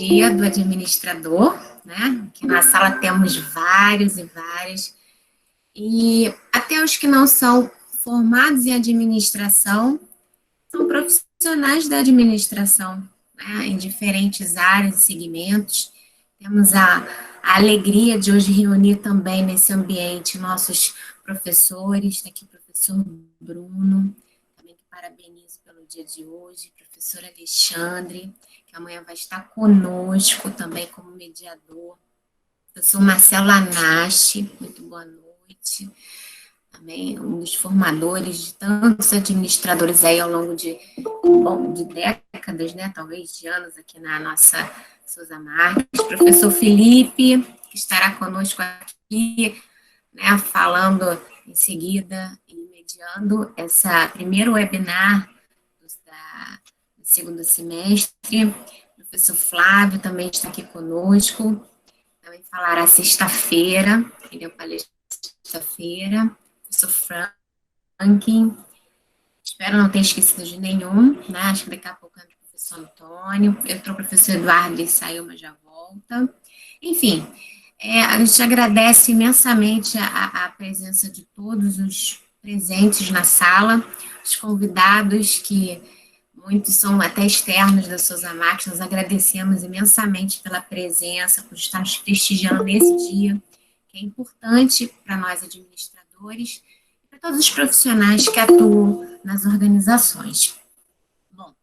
dia do administrador, né? Aqui na sala temos vários e várias, e até os que não são formados em administração, são profissionais da administração, né? Em diferentes áreas e segmentos. Temos a alegria de hoje reunir também nesse ambiente nossos professores, está aqui o professor Bruno, também que parabenizo pelo dia de hoje, professor Alexandre, que amanhã vai estar conosco também como mediador, professor Marcelo Anache, muito boa noite, também um dos formadores de tantos administradores aí ao longo de décadas, né, talvez de anos aqui na nossa Souza Marques, professor Felipe, que estará conosco aqui, né, falando em seguida e mediando essa primeiro webinar do segundo semestre. Professor Flávio também está aqui conosco, também falará sexta-feira, ele é o palestra sexta-feira. Professor Franklin, espero não ter esquecido de nenhum, né? Acho que daqui a pouco entra o professor Antônio, entrou o professor Eduardo e saiu, mas já volta. Enfim, a gente agradece imensamente a presença de todos os presentes na sala, os convidados, que muitos são até externos da Souza Marques, nós agradecemos imensamente pela presença, por estar nos prestigiando nesse dia, que é importante para nós administradores e para todos os profissionais que atuam nas organizações. Bom,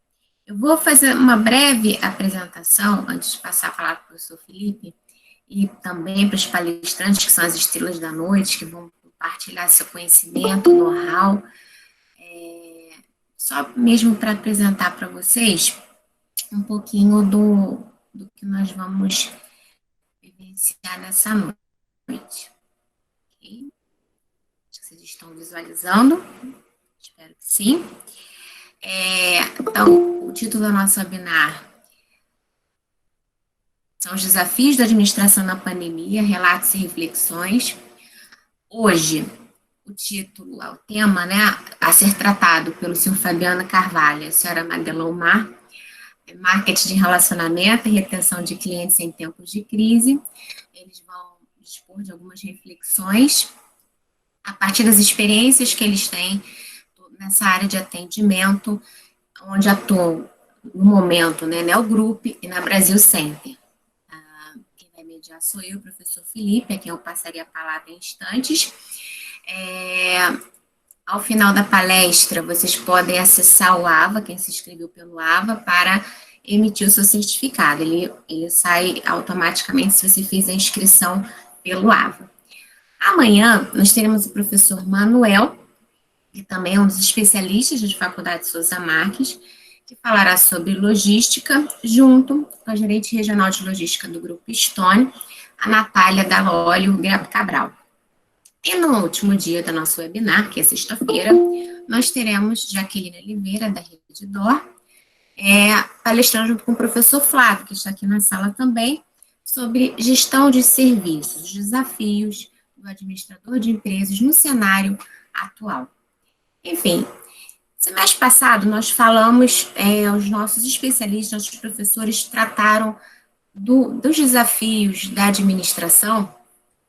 eu vou fazer uma breve apresentação, antes de passar a palavra para o professor Felipe, e também para os palestrantes, que são as estrelas da noite, que vão compartilhar seu conhecimento, know-how, só mesmo para apresentar para vocês um pouquinho do que nós vamos vivenciar nessa noite. Okay? Acho que vocês estão visualizando, espero que sim. Então, o título da nossa webinar são os desafios da administração na pandemia, relatos e reflexões. Hoje, o título, o tema, né, a ser tratado pelo senhor Fabiano Carvalho e a senhora Madelon Mar, é marketing de relacionamento e retenção de clientes em tempos de crise. Eles vão dispor de algumas reflexões a partir das experiências que eles têm nessa área de atendimento, onde atuam no momento, né, Neo Group e na Brasil Center. Quem vai mediar sou eu, o professor Felipe, a quem eu passaria a palavra em instantes. Ao final da palestra, vocês podem acessar o AVA, quem se inscreveu pelo AVA, para emitir o seu certificado. Ele sai automaticamente se você fez a inscrição pelo AVA. Amanhã, nós teremos o professor Manuel, que também é um dos especialistas da Faculdade Souza Marques, que falará sobre logística, junto com a gerente regional de logística do Grupo Stone, a Natália Dalólio Cabral. E no último dia do nosso webinar, que é sexta-feira, nós teremos Jaqueline Oliveira, da Rede DOR, palestrando junto com o professor Flávio, que está aqui na sala também, sobre gestão de serviços, os desafios do administrador de empresas no cenário atual. Enfim, semestre passado nós falamos, os nossos especialistas, nossos professores trataram dos desafios da administração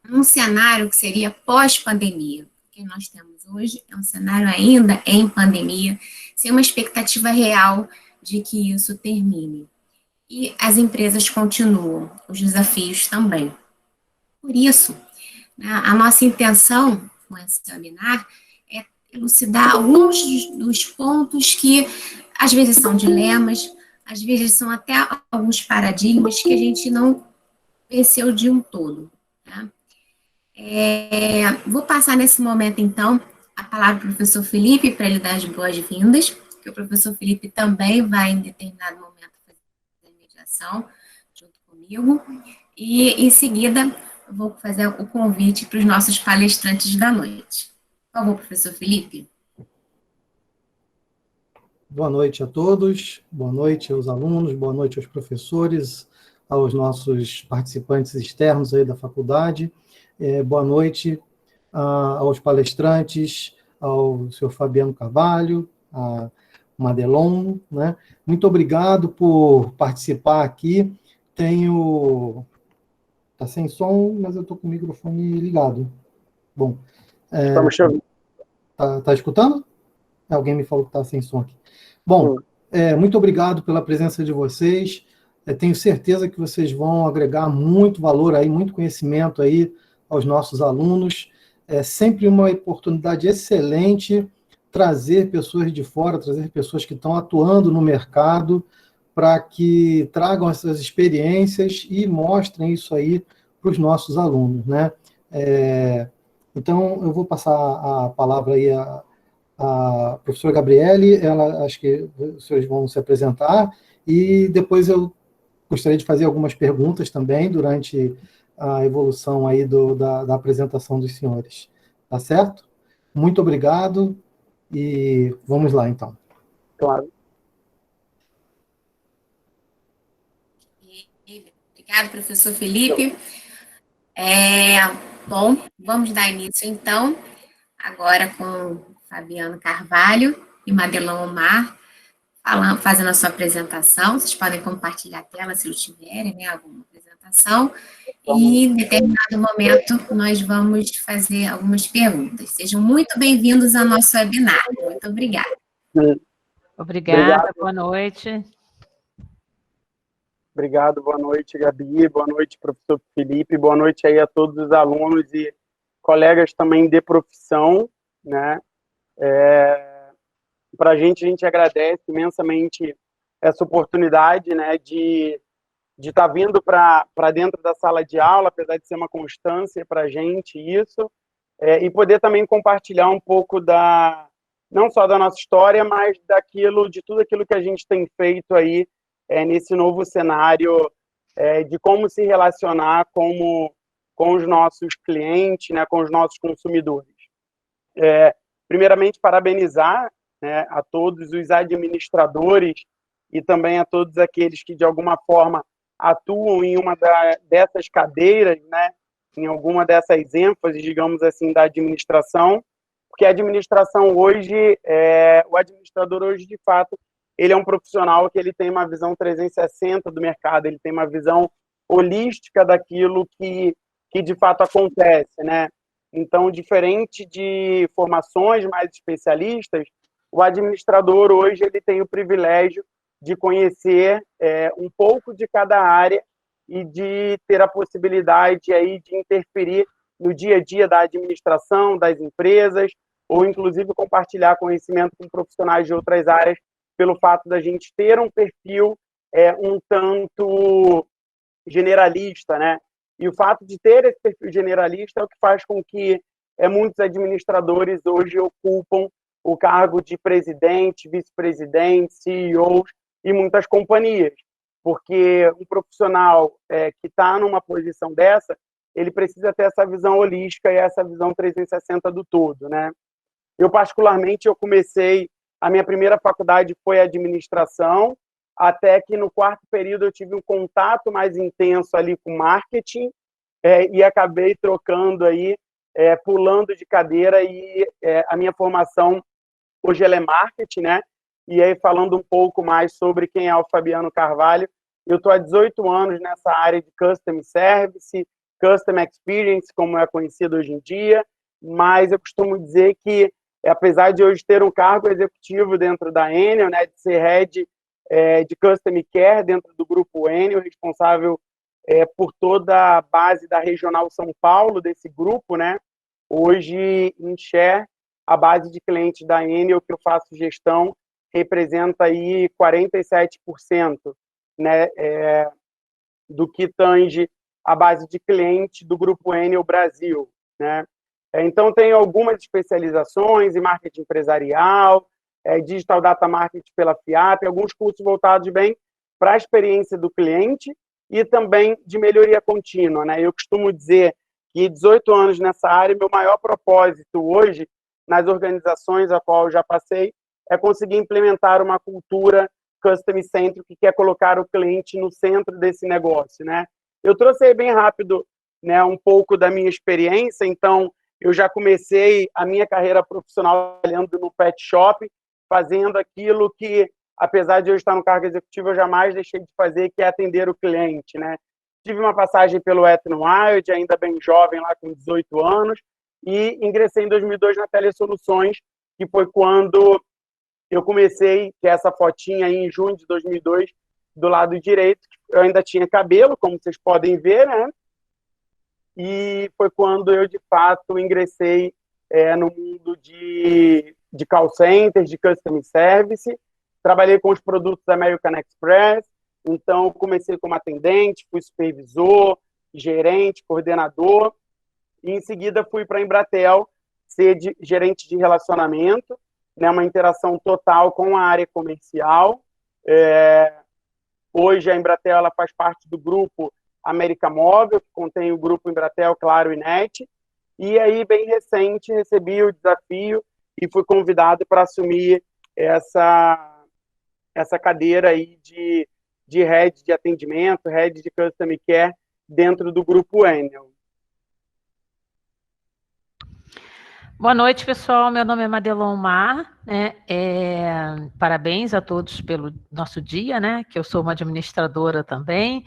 num cenário que seria pós-pandemia. O que nós temos hoje é um cenário ainda em pandemia, sem uma expectativa real de que isso termine. E as empresas continuam, os desafios também. Por isso, a nossa intenção com esse webinar é elucidar alguns dos pontos que às vezes são dilemas, às vezes são até alguns paradigmas que a gente não venceu de um todo, tá? Vou passar nesse momento, então, a palavra para o professor Felipe, para ele dar as boas-vindas, que o professor Felipe também vai, em determinado momento, fazer a mediação junto comigo, e, em seguida, eu vou fazer o convite para os nossos palestrantes da noite. Por favor, professor Felipe. Boa noite a todos, boa noite aos alunos, boa noite aos professores, aos nossos participantes externos aí da faculdade. Boa noite aos palestrantes, ao senhor Fabiano Carvalho, a Madelon, né? Muito obrigado por participar aqui, tenho... Está sem som, mas eu estou com o microfone ligado. Bom, Estamos chegando. Tá escutando? Alguém me falou que está sem som aqui. Bom, muito obrigado pela presença de vocês. Tenho certeza que vocês vão agregar muito valor aí, muito conhecimento aí aos nossos alunos. É sempre uma oportunidade excelente trazer pessoas de fora, trazer pessoas que estão atuando no mercado, para que tragam essas experiências e mostrem isso aí para os nossos alunos, né? Então, eu vou passar a palavra aí à professora Gabriele, acho que os senhores vão se apresentar, e depois eu gostaria de fazer algumas perguntas também durante a evolução aí da apresentação dos senhores. Tá certo? Muito obrigado, e vamos lá, então. Claro. Obrigada, professor Felipe. Bom, vamos dar início, então, agora com Fabiano Carvalho e Madelon Omar, fazendo a sua apresentação. Vocês podem compartilhar a tela, se eles tiverem, né, alguma apresentação. E, em determinado momento, nós vamos fazer algumas perguntas. Sejam muito bem-vindos ao nosso webinar. Muito obrigada. Obrigada, boa noite. Obrigado, boa noite, Gabi, boa noite, professor Felipe, boa noite aí a todos os alunos e colegas também de profissão, né? Para a gente agradece imensamente essa oportunidade, né, de estar vindo para dentro da sala de aula, apesar de ser uma constância para a gente isso, e poder também compartilhar um pouco não só da nossa história, mas de tudo aquilo que a gente tem feito aí nesse novo cenário de como se relacionar com os nossos clientes, né, com os nossos consumidores. Primeiramente, parabenizar, né, a todos os administradores e também a todos aqueles que, de alguma forma, atuam em uma dessas cadeiras, né, em alguma dessas ênfases, digamos assim, da administração, porque a administração hoje, o administrador hoje, de fato, ele é um profissional que ele tem uma visão 360 do mercado, ele tem uma visão holística daquilo que de fato acontece, né? Então, diferente de formações mais especialistas, o administrador hoje ele tem o privilégio de conhecer um pouco de cada área e de ter a possibilidade aí de interferir no dia a dia da administração, das empresas, ou inclusive compartilhar conhecimento com profissionais de outras áreas, pelo fato da gente ter um perfil um tanto generalista, né? E o fato de ter esse perfil generalista é o que faz com que muitos administradores hoje ocupam o cargo de presidente, vice-presidente, CEOs e muitas companhias, porque um profissional que está numa posição dessa, ele precisa ter essa visão holística e essa visão 360 do todo, né? Eu, particularmente, comecei, a minha primeira faculdade foi administração, até que no quarto período eu tive um contato mais intenso ali com marketing e acabei trocando aí, pulando de cadeira e a minha formação hoje ela é marketing, né? E aí falando um pouco mais sobre quem é o Fabiano Carvalho, eu estou há 18 anos nessa área de Custom Service, Custom Experience, como é conhecido hoje em dia, mas eu costumo dizer que, apesar de hoje ter um cargo executivo dentro da Enel, né, de ser head de Custom Care dentro do grupo Enel, responsável por toda a base da Regional São Paulo, desse grupo, né? Hoje, em share, a base de clientes da Enel que eu faço gestão representa aí 47%, né, do que tange a base de clientes do grupo Enel Brasil, né? Então, tem algumas especializações em marketing empresarial, digital data marketing pela FIAP, alguns cursos voltados bem para a experiência do cliente e também de melhoria contínua, né? Eu costumo dizer que 18 anos nessa área, meu maior propósito hoje, nas organizações a qual eu já passei, é conseguir implementar uma cultura customer-centric que quer colocar o cliente no centro desse negócio, né? Eu trouxe aí bem rápido, né, um pouco da minha experiência. Então, eu já comecei a minha carreira profissional trabalhando no pet shop, fazendo aquilo que apesar de eu estar no cargo executivo, eu jamais deixei de fazer, que é atender o cliente, né? Tive uma passagem pelo Wet n Wild, ainda bem jovem, lá com 18 anos, e ingressei em 2002 na Telesoluções, que foi quando eu comecei, que é essa fotinha aí em junho de 2002, do lado direito. Eu ainda tinha cabelo, como vocês podem ver, né? E foi quando eu, de fato, ingressei no mundo de call centers, de customer service. Trabalhei com os produtos da American Express, então comecei como atendente, fui supervisor, gerente, coordenador, e em seguida fui para a Embratel, ser gerente de relacionamento, né, uma interação total com a área comercial. Hoje a Embratel ela faz parte do grupo América Móvel, que contém o grupo Embratel, Claro e NET, e aí, bem recente, recebi o desafio e fui convidado para assumir essa cadeira aí de head de atendimento, head de customer care dentro do grupo Enel. Boa noite, pessoal. Meu nome é Madelon Mar, né? Parabéns a todos pelo nosso dia, né? Que eu sou uma administradora também.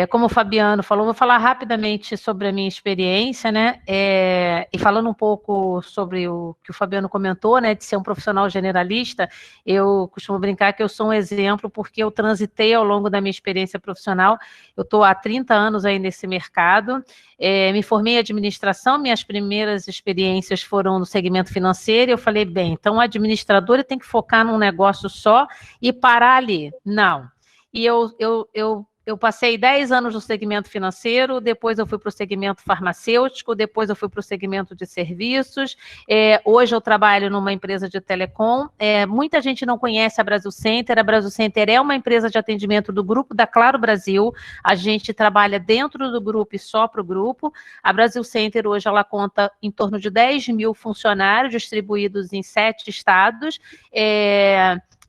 Como o Fabiano falou, vou falar rapidamente sobre a minha experiência, né? E falando um pouco sobre o que o Fabiano comentou, né? De ser um profissional generalista, eu costumo brincar que eu sou um exemplo porque eu transitei ao longo da minha experiência profissional. Eu estou há 30 anos aí nesse mercado. Me formei em administração, minhas primeiras experiências foram no segmento financeiro, e eu falei, bem, então o administrador tem que focar num negócio só e parar ali. Não. E eu passei 10 anos no segmento financeiro, depois eu fui para o segmento farmacêutico, depois eu fui para o segmento de serviços, hoje eu trabalho numa empresa de telecom. Muita gente não conhece a Brasil Center é uma empresa de atendimento do grupo da Claro Brasil, a gente trabalha dentro do grupo e só para o grupo. A Brasil Center hoje ela conta em torno de 10 mil funcionários distribuídos em 7 estados,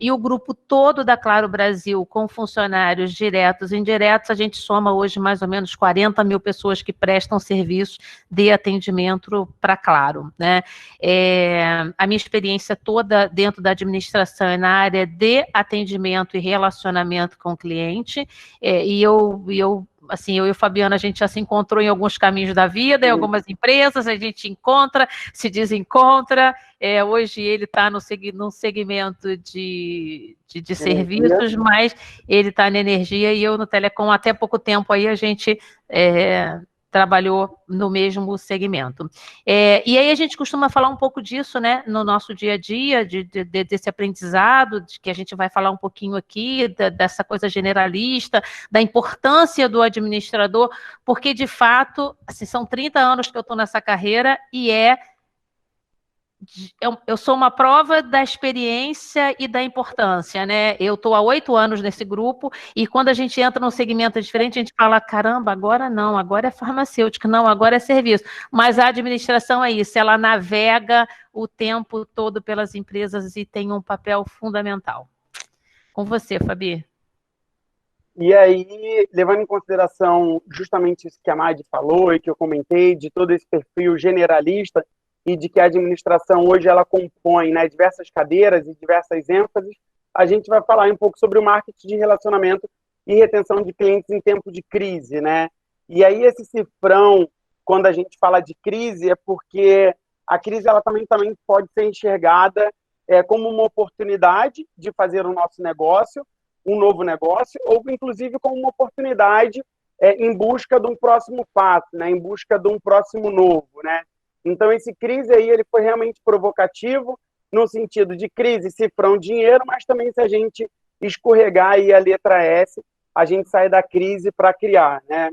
e o grupo todo da Claro Brasil, com funcionários diretos e indiretos, a gente soma hoje mais ou menos 40 mil pessoas que prestam serviço de atendimento para Claro, né? A minha experiência toda dentro da administração é na área de atendimento e relacionamento com o cliente, e eu assim, eu e o Fabiano, a gente já se encontrou em alguns caminhos da vida, em algumas empresas, a gente encontra, se desencontra. Hoje ele está num segmento de serviços, mas ele está na energia e eu no telecom. Até pouco tempo aí a gente trabalhou no mesmo segmento. E aí a gente costuma falar um pouco disso, né, no nosso dia a dia, desse aprendizado, de que a gente vai falar um pouquinho aqui, dessa coisa generalista, da importância do administrador, porque, de fato, assim, são 30 anos que eu estou nessa carreira e eu sou uma prova da experiência e da importância, né? Eu estou há 8 anos nesse grupo e quando a gente entra num segmento diferente, a gente fala, caramba, agora não, agora é farmacêutico, não, agora é serviço. Mas a administração é isso, ela navega o tempo todo pelas empresas e tem um papel fundamental. Com você, Fabi. E aí, levando em consideração justamente isso que a Madi falou e que eu comentei, de todo esse perfil generalista, e de que a administração hoje ela compõe, né, diversas cadeiras e diversas ênfases, a gente vai falar um pouco sobre o marketing de relacionamento e retenção de clientes em tempo de crise, né? E aí esse cifrão, quando a gente fala de crise, é porque a crise ela também pode ser enxergada como uma oportunidade de fazer o nosso negócio, um novo negócio, ou inclusive como uma oportunidade em busca de um próximo passo, né? Em busca de um próximo novo, né? Então, esse crise aí, ele foi realmente provocativo, no sentido de crise, cifrão, dinheiro, mas também se a gente escorregar aí a letra S, a gente sai da crise para criar, né?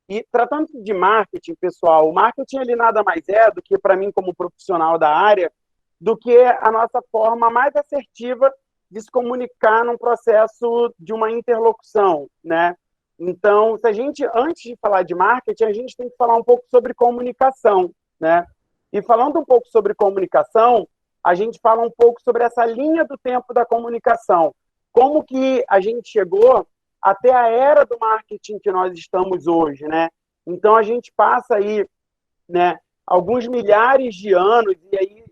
E tratando de marketing, pessoal, o marketing, ele nada mais é do que, para mim, como profissional da área, do que a nossa forma mais assertiva de se comunicar num processo de uma interlocução, né? Então, se a gente, antes de falar de marketing, a gente tem que falar um pouco sobre comunicação, né? E falando um pouco sobre comunicação, a gente fala um pouco sobre essa linha do tempo da comunicação. Como que a gente chegou até a era do marketing que nós estamos hoje, né? Então, a gente passa aí, né, alguns milhares de anos, e aí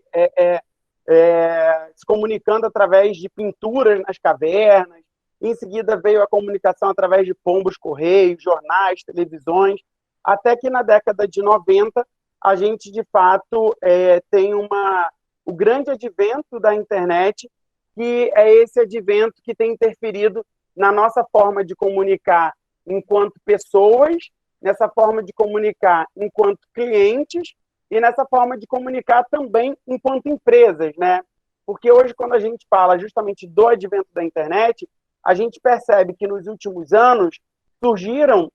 se comunicando através de pinturas nas cavernas. Em seguida veio a comunicação através de pombos correios, jornais, televisões, até que na década de 90 a gente, de fato, tem o grande advento da internet, que é esse advento que tem interferido na nossa forma de comunicar enquanto pessoas, nessa forma de comunicar enquanto clientes e nessa forma de comunicar também enquanto empresas, né? Porque hoje, quando a gente fala justamente do advento da internet, a gente percebe que nos últimos anos surgiram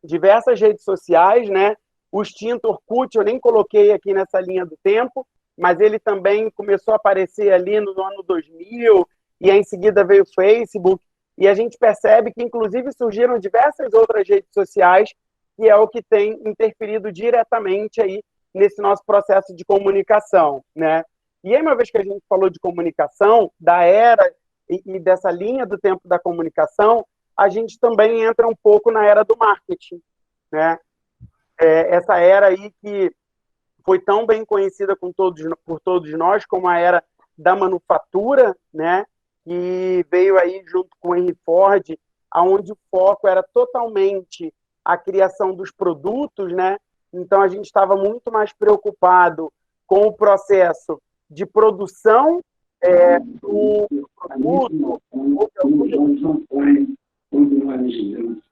diversas redes sociais, né? O extinto Orkut, eu nem coloquei aqui nessa linha do tempo, mas ele também começou a aparecer ali no ano 2000, e aí em seguida veio o Facebook, e a gente percebe que, inclusive, surgiram diversas outras redes sociais, que é o que tem interferido diretamente aí nesse nosso processo de comunicação, né? E aí, uma vez que a gente falou de comunicação, da era e dessa linha do tempo da comunicação, a gente também entra um pouco na era do marketing, né? Essa era aí que foi tão bem conhecida por todos nós como a era da manufatura, né? Que veio aí junto com Henry Ford, onde o foco era totalmente a criação dos produtos, né? Então a gente estava muito mais preocupado com o processo de produção do produto.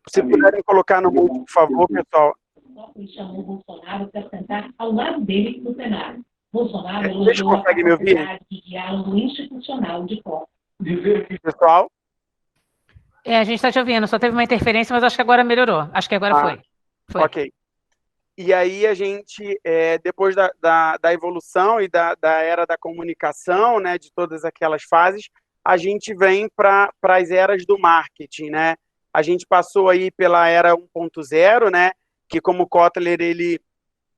Se puderem colocar no mundo, por favor, pessoal. E chamou Bolsonaro para sentar ao lado dele no Senado. Bolsonaro Vocês elogiou a conseguem me ouvir? capacidade de diálogo institucional de Collor. Pessoal? A gente está te ouvindo, só teve uma interferência, mas acho que agora melhorou. Acho que agora foi. Ok. E aí a gente, depois da evolução e da era da comunicação, né, de todas aquelas fases, a gente vem para as eras do marketing, né? A gente passou aí pela era 1.0, né, que como Kotler ele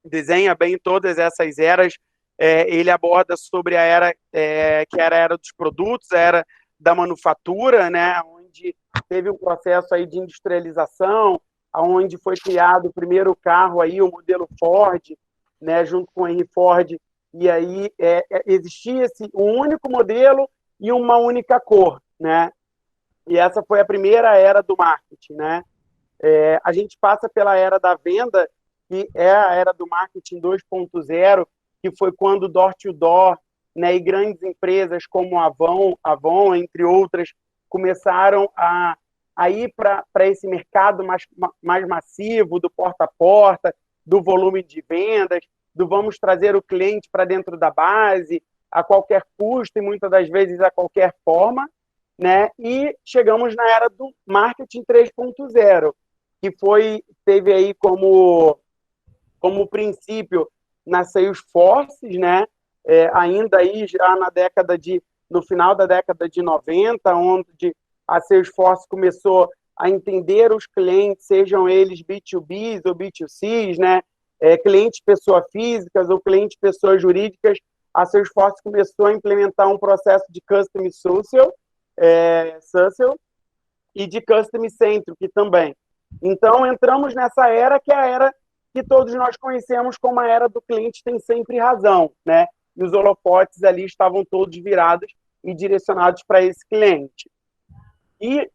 desenha bem todas essas eras, ele aborda sobre a era que era a era dos produtos, a era da manufatura, né, onde teve um processo aí de industrialização, onde foi criado o primeiro carro aí, o modelo Ford, né, junto com o Henry Ford, e aí existia um único modelo e uma única cor, né? E essa foi a primeira era do marketing, né? A gente passa pela era da venda, que é a era do marketing 2.0, que foi quando door-to-door, né, e grandes empresas como a Avon, entre outras, começaram a ir para esse mercado mais massivo, do porta a porta, do volume de vendas, do vamos trazer o cliente para dentro da base, a qualquer custo e muitas das vezes a qualquer forma, né? E chegamos na era do marketing 3.0, que teve aí como princípio na Salesforce, né? Ainda aí já no final da década de 90, onde a Salesforce começou a entender os clientes, sejam eles B2Bs ou B2Cs, né? Clientes pessoas físicas ou clientes pessoas jurídicas. A Salesforce começou a implementar um processo de Custom Social e de Custom Centric também. Então, entramos nessa era que é a era que todos nós conhecemos como a era do cliente tem sempre razão, né? E os holofotes ali estavam todos virados e direcionados para esse cliente. E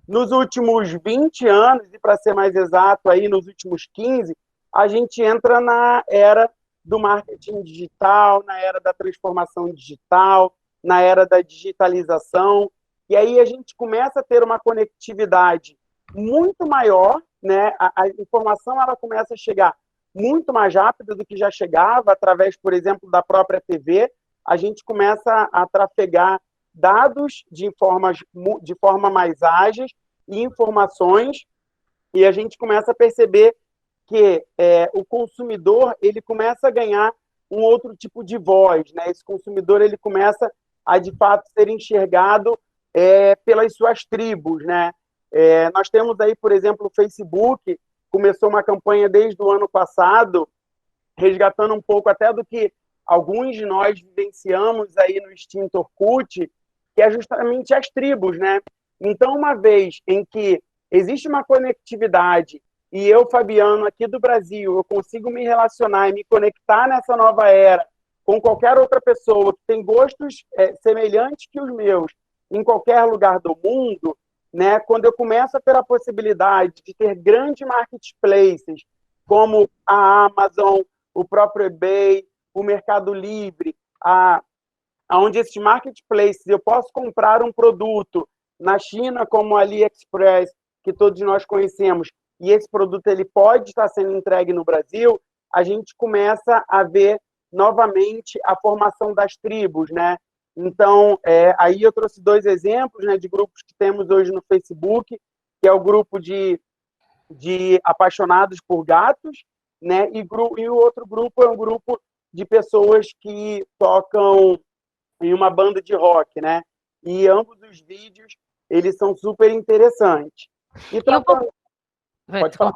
nos últimos 20 anos, e para ser mais exato, aí nos últimos 15, a gente entra na era do marketing digital, na era da transformação digital, na era da digitalização, e aí a gente começa a ter uma conectividade muito maior, né? A informação ela começa a chegar muito mais rápido do que já chegava, através, por exemplo, da própria TV. A gente começa a trafegar dados de forma mais ágil e informações, e a gente começa a perceber que o consumidor ele começa a ganhar um outro tipo de voz, né? Esse consumidor ele começa a, de fato, ser enxergado pelas suas tribos, né? Nós temos aí, por exemplo, o Facebook, começou uma campanha desde o ano passado, resgatando um pouco até do que alguns de nós vivenciamos aí no extinto Orkut, que é justamente as tribos, né? Então, uma vez em que existe uma conectividade e eu, Fabiano, aqui do Brasil, eu consigo me relacionar e me conectar nessa nova era com qualquer outra pessoa que tem gostos semelhantes que os meus em qualquer lugar do mundo, né, quando eu começo a ter a possibilidade de ter grandes marketplaces, como a Amazon, o próprio eBay, o Mercado Livre, onde esses marketplaces eu posso comprar um produto na China, como a AliExpress, que todos nós conhecemos, e esse produto ele pode estar sendo entregue no Brasil, a gente começa a ver novamente a formação das tribos, né? Então, aí eu trouxe 2 exemplos, né, de grupos que temos hoje no Facebook, que é o grupo de apaixonados por gatos, né, e o outro grupo é um grupo de pessoas que tocam em uma banda de rock, né? E ambos os vídeos, eles são super interessantes. E tratando... Pode falar.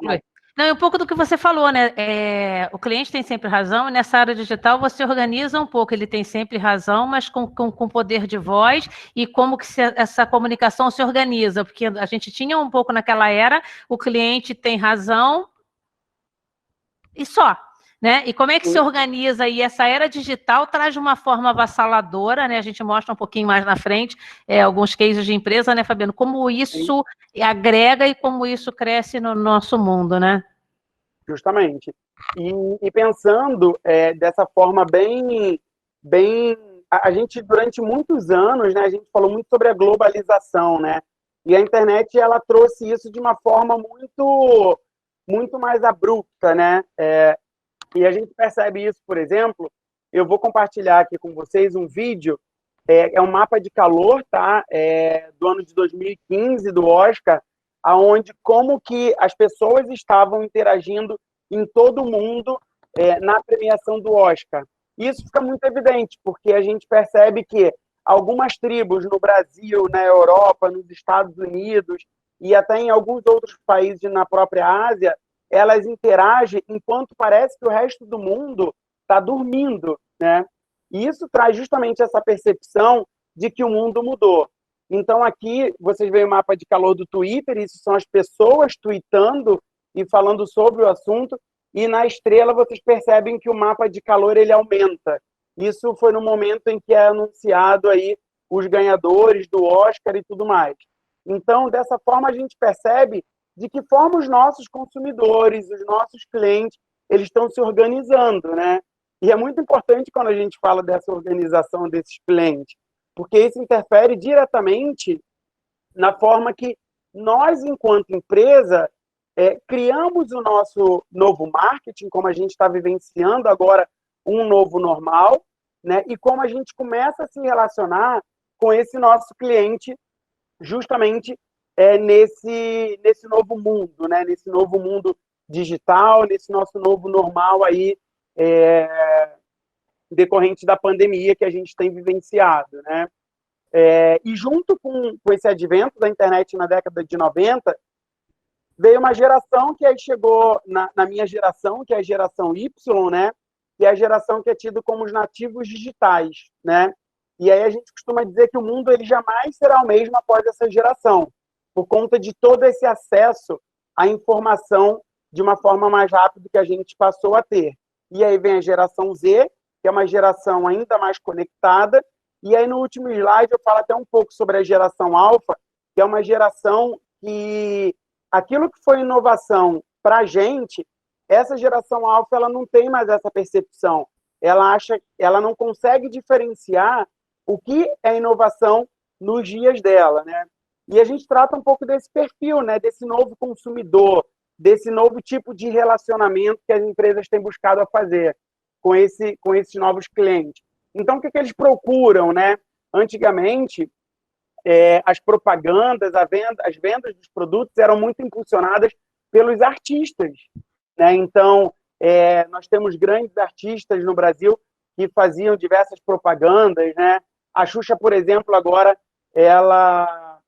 Não, é um pouco do que você falou, né? O cliente tem sempre razão, e nessa área digital você organiza um pouco, ele tem sempre razão, mas com poder de voz e como que essa comunicação se organiza, porque a gente tinha um pouco naquela era, o cliente tem razão e só, né? E como é que se organiza? E essa era digital traz de uma forma avassaladora, né? A gente mostra um pouquinho mais na frente alguns cases de empresa, né, Fabiano? Como isso agrega e como isso cresce no nosso mundo, né? Justamente. E pensando dessa forma bem... A gente, durante muitos anos, né, a gente falou muito sobre a globalização, né? E a internet, ela trouxe isso de uma forma muito mais abrupta, né? E a gente percebe isso, por exemplo, eu vou compartilhar aqui com vocês um vídeo, é um mapa de calor, tá? Do ano de 2015, do Oscar, aonde como que as pessoas estavam interagindo em todo o mundo na premiação do Oscar. Isso fica muito evidente, porque a gente percebe que algumas tribos no Brasil, na Europa, nos Estados Unidos e até em alguns outros países na própria Ásia, elas interagem enquanto parece que o resto do mundo está dormindo, né? E isso traz justamente essa percepção de que o mundo mudou. Então, aqui, vocês veem o mapa de calor do Twitter, isso são as pessoas tweetando e falando sobre o assunto, e na estrela vocês percebem que o mapa de calor ele aumenta. Isso foi no momento em que é anunciado aí os ganhadores do Oscar e tudo mais. Então, dessa forma, a gente percebe de que forma os nossos consumidores, os nossos clientes, eles estão se organizando, né? E é muito importante quando a gente fala dessa organização desses clientes, porque isso interfere diretamente na forma que nós, enquanto empresa, criamos o nosso novo marketing, como a gente está vivenciando agora um novo normal, né? E como a gente começa a se relacionar com esse nosso cliente justamente nesse novo mundo, né? Nesse novo mundo digital, nesse nosso novo normal aí, decorrente da pandemia que a gente tem vivenciado, né? E junto com esse advento da internet na década de 90, veio uma geração que aí chegou na minha geração, que é a geração Y, né? Que é a geração que é tida como os nativos digitais, né? E aí a gente costuma dizer que o mundo ele jamais será o mesmo após essa geração, por conta de todo esse acesso à informação de uma forma mais rápida que a gente passou a ter. E aí vem a geração Z, que é uma geração ainda mais conectada, e aí no último slide eu falo até um pouco sobre a geração Alpha, que é uma geração que aquilo que foi inovação para a gente, essa geração Alpha ela não tem mais essa percepção. Ela não consegue diferenciar o que é inovação nos dias dela, né? E a gente trata um pouco desse perfil, né? Desse novo consumidor, desse novo tipo de relacionamento que as empresas têm buscado a fazer com esses novos clientes. Então, o que eles procuram, né? Antigamente, as propagandas, as vendas dos produtos eram muito impulsionadas pelos artistas, né? Então, nós temos grandes artistas no Brasil que faziam diversas propagandas, né? A Xuxa, por exemplo, agora, ela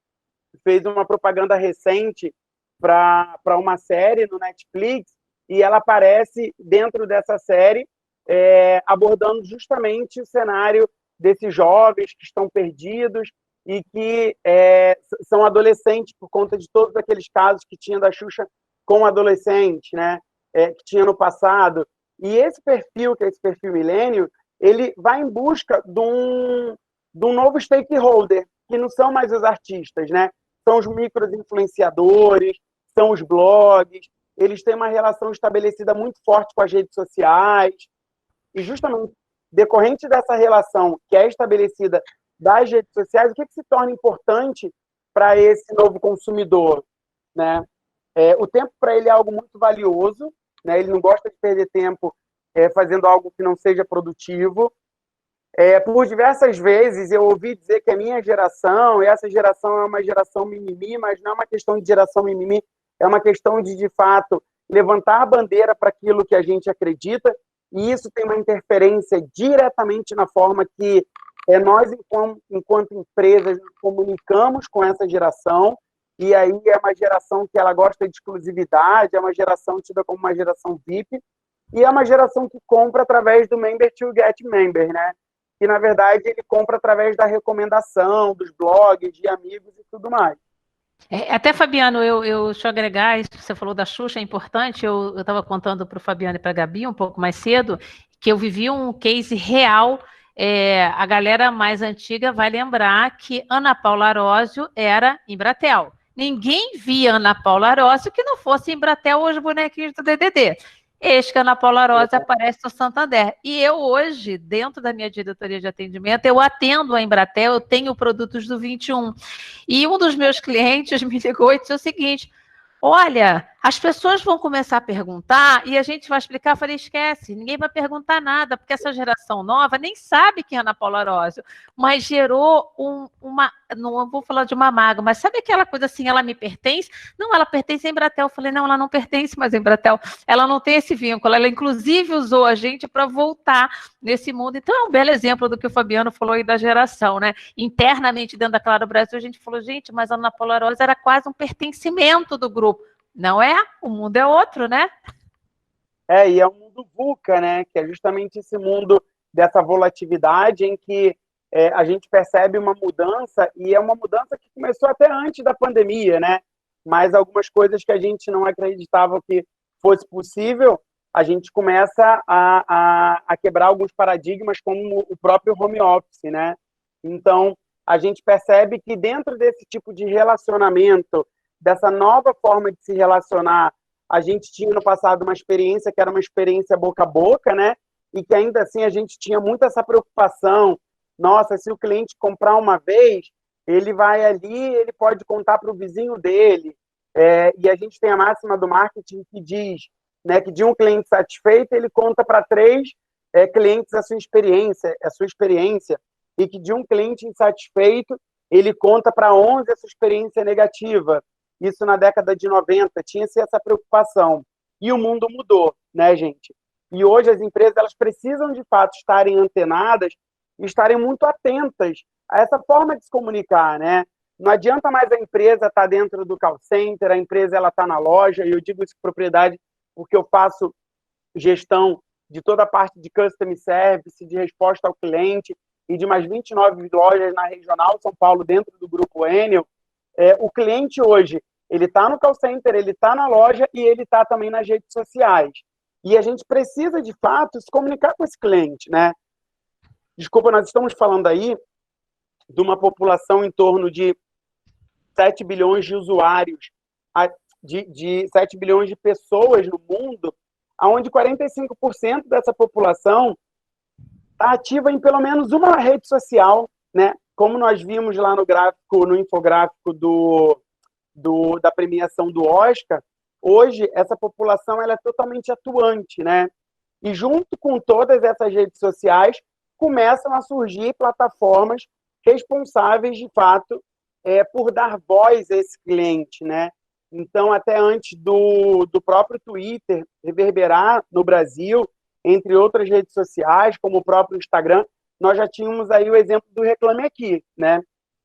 fez uma propaganda recente para uma série no Netflix e ela aparece dentro dessa série abordando justamente o cenário desses jovens que estão perdidos e que são adolescentes por conta de todos aqueles casos que tinha da Xuxa com adolescentes, né? Que tinha no passado. E esse perfil, que é esse perfil milênio, ele vai em busca de um novo stakeholder, que não são mais os artistas, né? São os micro-influenciadores, são os blogs, eles têm uma relação estabelecida muito forte com as redes sociais, e justamente decorrente dessa relação que é estabelecida das redes sociais, o que se torna importante para esse novo consumidor, né? O tempo para ele é algo muito valioso, né? Ele não gosta de perder tempo fazendo algo que não seja produtivo. Por diversas vezes eu ouvi dizer que a minha geração, e essa geração é uma geração mimimi, mas não é uma questão de geração mimimi, é uma questão de fato, levantar a bandeira para aquilo que a gente acredita, e isso tem uma interferência diretamente na forma que nós, enquanto empresas, nos comunicamos com essa geração, e aí é uma geração que ela gosta de exclusividade, é uma geração tida como uma geração VIP, e é uma geração que compra através do member to get member, né? Que, na verdade, ele compra através da recomendação, dos blogs, de amigos e tudo mais. Até, Fabiano, deixa eu agregar, isso que você falou da Xuxa é importante, eu estava contando para o Fabiano e para a Gabi um pouco mais cedo, que eu vivi um case real, a galera mais antiga vai lembrar que Ana Paula Arósio era Embratel. Ninguém via Ana Paula Arósio que não fosse Embratel ou os bonequinhos do DDD. Eis que a Ana Paula Arósio aparece no Santander. E eu hoje, dentro da minha diretoria de atendimento, eu atendo a Embratel, eu tenho produtos do 21. E um dos meus clientes me ligou e disse o seguinte: olha, as pessoas vão começar a perguntar e a gente vai explicar. Eu falei, esquece, ninguém vai perguntar nada, porque essa geração nova nem sabe quem é Ana Paula Arósio, mas gerou não vou falar de uma mágoa, mas sabe aquela coisa assim, ela me pertence? Não, ela pertence a Embratel. Eu falei, não, ela não pertence mais a Embratel, ela não tem esse vínculo, ela inclusive usou a gente para voltar nesse mundo. Então é um belo exemplo do que o Fabiano falou aí da geração, né? Internamente dentro da Claro Brasil, a gente falou, gente, mas a Ana Paula Arósio era quase um pertencimento do grupo. Não é? O mundo é outro, né? E é um mundo VUCA, né? Que é justamente esse mundo dessa volatilidade em que a gente percebe uma mudança, e é uma mudança que começou até antes da pandemia, né? Mas algumas coisas que a gente não acreditava que fosse possível, a gente começa a quebrar alguns paradigmas, como o próprio home office, né? Então, a gente percebe que dentro desse tipo de relacionamento, dessa nova forma de se relacionar, a gente tinha no passado uma experiência que era uma experiência boca a boca, né? E que ainda assim a gente tinha muito essa preocupação. Nossa, se o cliente comprar uma vez, ele vai ali, ele pode contar para o vizinho dele. E a gente tem a máxima do marketing que diz, né, que de um cliente satisfeito, ele conta para 3 clientes a sua experiência, e que de um cliente insatisfeito, ele conta para 11 a sua experiência negativa. Isso na década de 90, tinha-se essa preocupação. E o mundo mudou, né, gente? E hoje as empresas elas precisam, de fato, estarem antenadas e estarem muito atentas a essa forma de se comunicar, né? Não adianta mais a empresa estar dentro do call center, a empresa está na loja, e eu digo isso com propriedade porque eu faço gestão de toda a parte de customer service, de resposta ao cliente, e de mais 29 lojas na regional São Paulo, dentro do grupo Enel. O cliente hoje, ele está no call center, ele está na loja e ele está também nas redes sociais. E a gente precisa, de fato, se comunicar com esse cliente, né? Desculpa, nós estamos falando aí de uma população em torno de 7 bilhões de usuários, de 7 bilhões de pessoas no mundo, onde 45% dessa população está ativa em pelo menos uma rede social, né? Como nós vimos lá no gráfico, no infográfico da premiação do Oscar, hoje essa população ela é totalmente atuante, né? E junto com todas essas redes sociais, começam a surgir plataformas responsáveis, de fato, por dar voz a esse cliente, né? Então, até antes do próprio Twitter reverberar no Brasil, entre outras redes sociais, como o próprio Instagram, nós já tínhamos aí o exemplo do Reclame Aqui, né?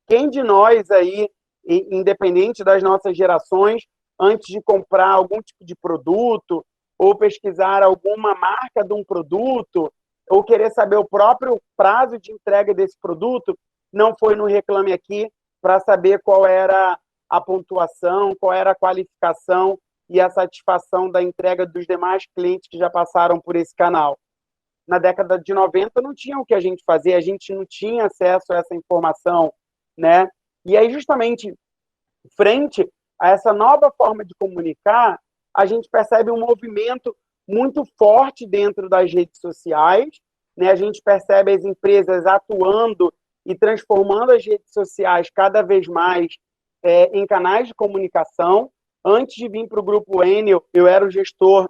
Quem de nós aí, independente das nossas gerações, antes de comprar algum tipo de produto, ou pesquisar alguma marca de um produto, ou querer saber o próprio prazo de entrega desse produto, não foi no Reclame Aqui para saber qual era a pontuação, qual era a qualificação e a satisfação da entrega dos demais clientes que já passaram por esse canal. na década de 90 não tinha o que a gente fazer, a gente não tinha acesso a essa informação, né? E aí, justamente, frente a essa nova forma de comunicar, a gente percebe um movimento muito forte dentro das redes sociais, né? A gente percebe as empresas atuando e transformando as redes sociais cada vez mais em canais de comunicação. Antes de vir para o Grupo Enel, eu era o gestor,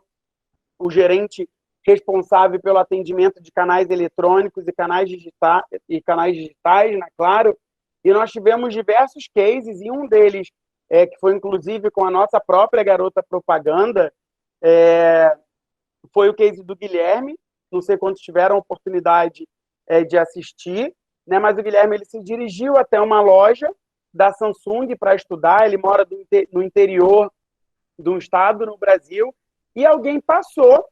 o gerente responsável pelo atendimento de canais eletrônicos e canais digitais, né, claro, e nós tivemos diversos cases, e um deles, que foi inclusive com a nossa própria garota propaganda, foi o case do Guilherme. Não sei quantos tiveram a oportunidade de assistir, né, mas o Guilherme ele se dirigiu até uma loja da Samsung para estudar. Ele mora no interior de um estado no Brasil, e alguém passou,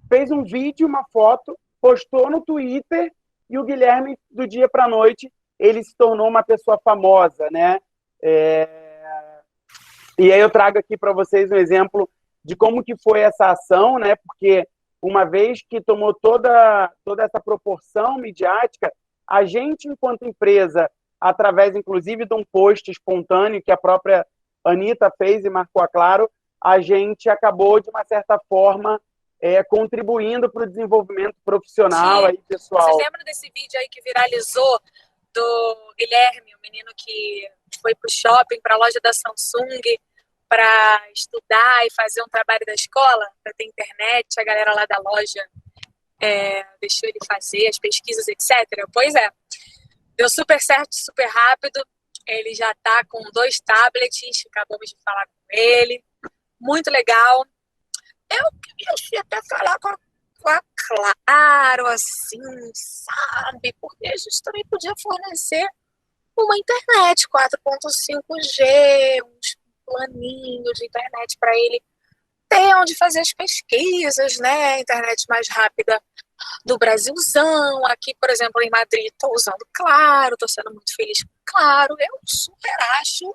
fez um vídeo, uma foto, postou no Twitter, e o Guilherme, do dia para a noite, ele se tornou uma pessoa famosa, né? E aí eu trago aqui para vocês um exemplo de como que foi essa ação, né? Porque uma vez que tomou toda essa proporção midiática, a gente, enquanto empresa, através, inclusive, de um post espontâneo que a própria Anitta fez e marcou a Claro, a gente acabou, de uma certa forma, contribuindo para o desenvolvimento profissional aí, pessoal. Vocês lembram desse vídeo aí que viralizou do Guilherme, o menino que foi para o shopping, para a loja da Samsung, para estudar e fazer um trabalho da escola, para ter internet, a galera lá da loja deixou ele fazer as pesquisas, etc. Pois é, deu super certo, super rápido. Ele já está com 2 tablets, acabamos de falar com ele. Muito legal. Eu queria até falar com a Claro, assim, sabe? Porque a gente também podia fornecer uma internet 4.5G, uns planinhos de internet para ele ter onde fazer as pesquisas, né? Internet mais rápida do Brasilzão. Aqui, por exemplo, em Madrid, estou usando Claro, estou sendo muito feliz com Claro. Eu super acho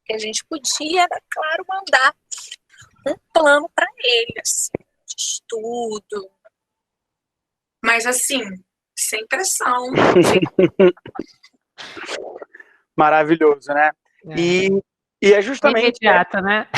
que a gente podia, né, Claro, mandar um plano para ele, assim, de estudo. Mas, assim, sem pressão. Maravilhoso, né? E é justamente... Imediata, né?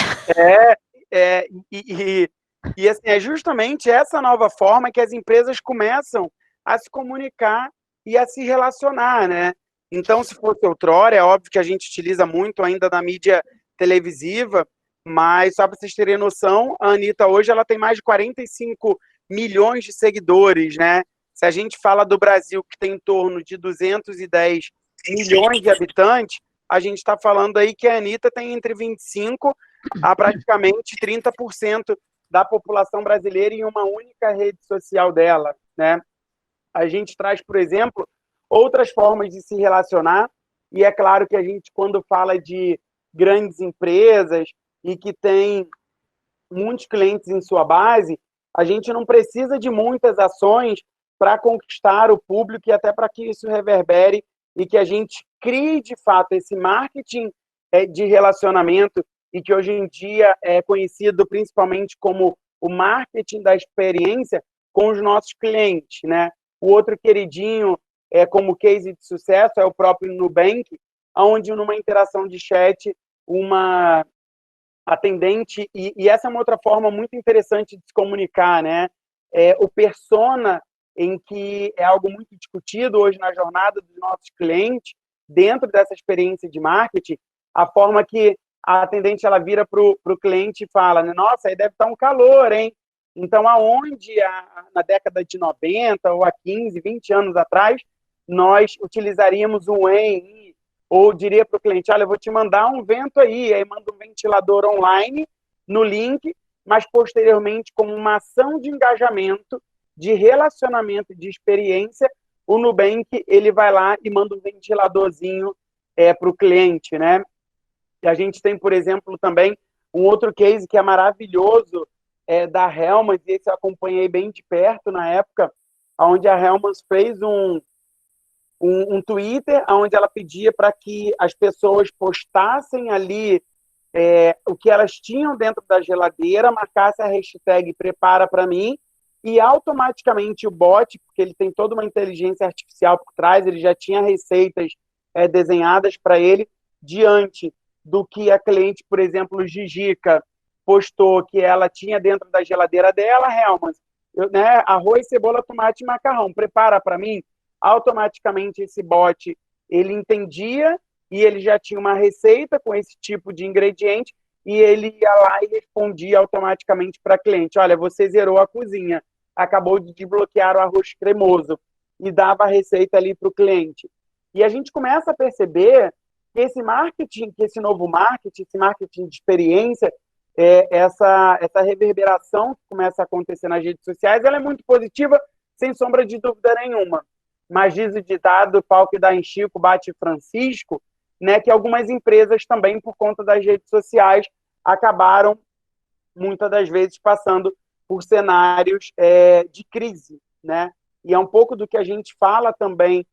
E assim, é justamente essa nova forma que as empresas começam a se comunicar e a se relacionar, né? Então, se fosse outrora, é óbvio que a gente utiliza muito ainda na mídia televisiva, mas só para vocês terem noção, a Anitta hoje ela tem mais de 45 milhões de seguidores, né? Se a gente fala do Brasil, que tem em torno de 210 milhões de habitantes, a gente está falando aí que a Anitta tem entre 25% a praticamente 30% da população brasileira em uma única rede social dela, né? A gente traz, por exemplo, outras formas de se relacionar, e é claro que a gente, quando fala de grandes empresas e que tem muitos clientes em sua base, a gente não precisa de muitas ações para conquistar o público e até para que isso reverbere e que a gente crie, de fato, esse marketing de relacionamento, e que hoje em dia é conhecido principalmente como o marketing da experiência com os nossos clientes, né? O outro queridinho, como case de sucesso, é o próprio Nubank, onde numa interação de chat, uma atendente, e essa é uma outra forma muito interessante de se comunicar, né? O persona, em que é algo muito discutido hoje na jornada dos nossos clientes, dentro dessa experiência de marketing, a forma que a atendente ela vira para o cliente e fala, né, nossa, aí deve estar um calor, hein? Então, aonde na década de 90 ou há 15, 20 anos atrás, nós utilizaríamos um em, ou diria para o cliente, olha, eu vou te mandar um vento aí manda um ventilador online no link, mas posteriormente, como uma ação de engajamento, de relacionamento, de experiência, o Nubank ele vai lá e manda um ventiladorzinho para o cliente, né? E a gente tem, por exemplo, também um outro case que é maravilhoso, da Hellmann's, e esse eu acompanhei bem de perto na época, onde a Hellmann's fez um Twitter, onde ela pedia para que as pessoas postassem ali o que elas tinham dentro da geladeira, marcasse a hashtag Prepara para mim, e automaticamente o bot, porque ele tem toda uma inteligência artificial por trás, ele já tinha receitas desenhadas para ele, diante do que a cliente, por exemplo, Gigica, postou que ela tinha dentro da geladeira dela, Helmans, né, arroz, cebola, tomate e macarrão, prepara para mim. Automaticamente esse bot, ele entendia e ele já tinha uma receita com esse tipo de ingrediente e ele ia lá e respondia automaticamente para a cliente, olha, você zerou a cozinha, acabou de desbloquear o arroz cremoso, e dava a receita ali para o cliente. E a gente começa a perceber que esse marketing, que esse novo marketing, esse marketing de experiência, essa reverberação que começa a acontecer nas redes sociais, ela é muito positiva, sem sombra de dúvida nenhuma. Mas diz o ditado, pau que dá em Chico, bate Francisco, né, que algumas empresas também, por conta das redes sociais, acabaram, muitas das vezes, passando por cenários de crise, né? E é um pouco do que a gente fala também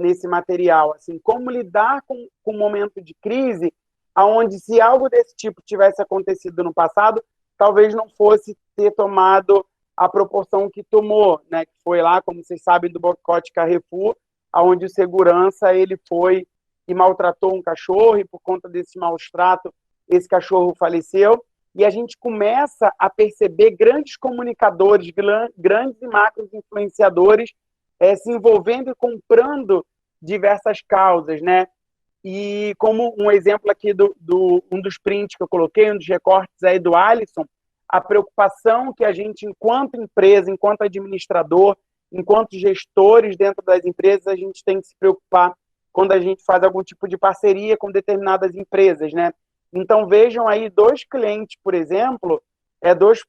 nesse material, assim, como lidar com um momento de crise, onde se algo desse tipo tivesse acontecido no passado, talvez não fosse ter tomado a proporção que tomou, né? Que foi lá, como vocês sabem, do boicote Carrefour, onde o segurança ele foi e maltratou um cachorro, e por conta desse maus trato, esse cachorro faleceu, e a gente começa a perceber grandes comunicadores, grandes e macros influenciadores se envolvendo e comprando diversas causas, né? E como um exemplo aqui um dos prints que eu coloquei, um dos recortes aí do Alisson, a preocupação que a gente, enquanto empresa, enquanto administrador, enquanto gestores dentro das empresas, a gente tem que se preocupar quando a gente faz algum tipo de parceria com determinadas empresas, né? Então, vejam aí 2 clientes, por exemplo, 2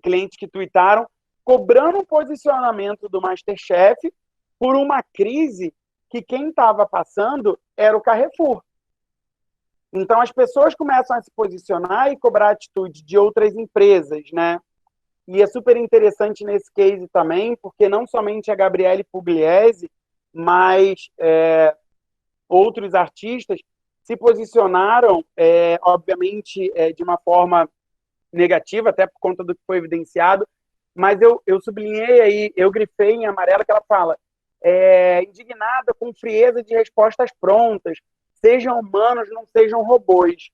clientes que tuitaram, cobrando um posicionamento do MasterChef por uma crise que quem estava passando era o Carrefour. Então, as pessoas começam a se posicionar e cobrar atitude de outras empresas, né? E é super interessante nesse case também, porque não somente a Gabriele Pugliese, mas outros artistas se posicionaram, obviamente, de uma forma negativa, até por conta do que foi evidenciado, mas eu sublinhei aí, eu grifei em amarelo que ela fala, indignada com frieza de respostas prontas, sejam humanos, não sejam robôs.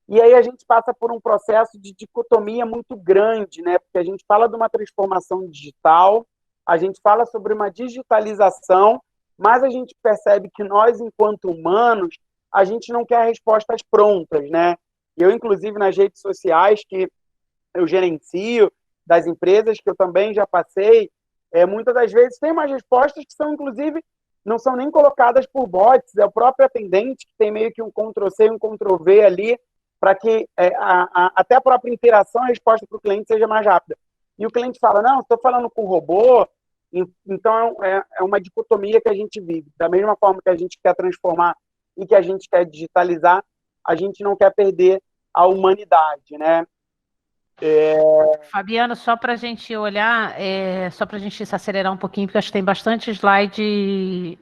E aí a gente passa por um processo de dicotomia muito grande, né? Porque a gente fala de uma transformação digital, a gente fala sobre uma digitalização, mas a gente percebe que nós, enquanto humanos, a gente não quer respostas prontas, né? Eu, inclusive, nas redes sociais que eu gerencio, das empresas que eu também já passei, muitas das vezes tem umas respostas que são, inclusive, não são nem colocadas por bots, é o próprio atendente que tem meio que um Ctrl+C e um Ctrl+V ali, para que até a própria interação, a resposta para o cliente seja mais rápida. E o cliente fala, não, estou falando com robô, então é uma dicotomia que a gente vive. Da mesma forma que a gente quer transformar e que a gente quer digitalizar, a gente não quer perder a humanidade, né? Fabiano, só para a gente olhar, só para a gente se acelerar um pouquinho, porque acho que tem bastante slide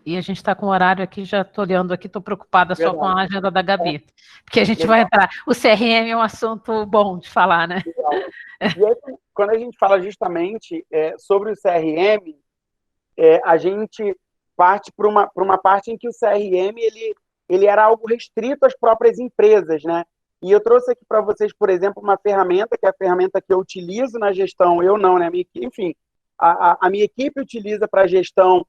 e a gente está com o horário aqui, já estou olhando aqui, estou preocupada só com a agenda da Gabi, porque a gente vai entrar. O CRM é um assunto bom de falar, né? E aí, quando a gente fala justamente sobre o CRM, a gente parte para uma parte em que o CRM ele era algo restrito às próprias empresas, né? E eu trouxe aqui para vocês, por exemplo, uma ferramenta, que é a ferramenta que eu utilizo na gestão, eu não, né? Enfim, a minha equipe utiliza para a gestão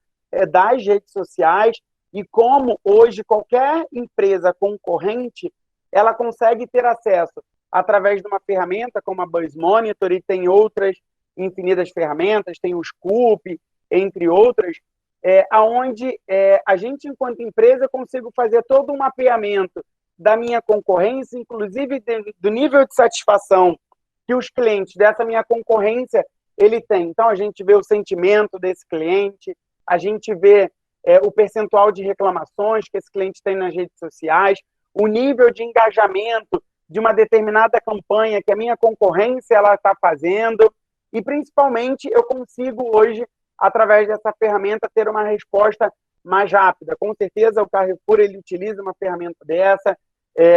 das redes sociais, e como hoje qualquer empresa concorrente, ela consegue ter acesso através de uma ferramenta como a Buzz Monitor, e tem outras infinitas ferramentas, tem o Scoop, entre outras, onde a gente, enquanto empresa, consigo fazer todo um mapeamento da minha concorrência, inclusive do nível de satisfação que os clientes dessa minha concorrência ele tem. Então, a gente vê o sentimento desse cliente, a gente vê o percentual de reclamações que esse cliente tem nas redes sociais, o nível de engajamento de uma determinada campanha que a minha concorrência ela está fazendo, e, principalmente, eu consigo hoje, através dessa ferramenta, ter uma resposta mais rápida. Com certeza, o Carrefour ele utiliza uma ferramenta dessa,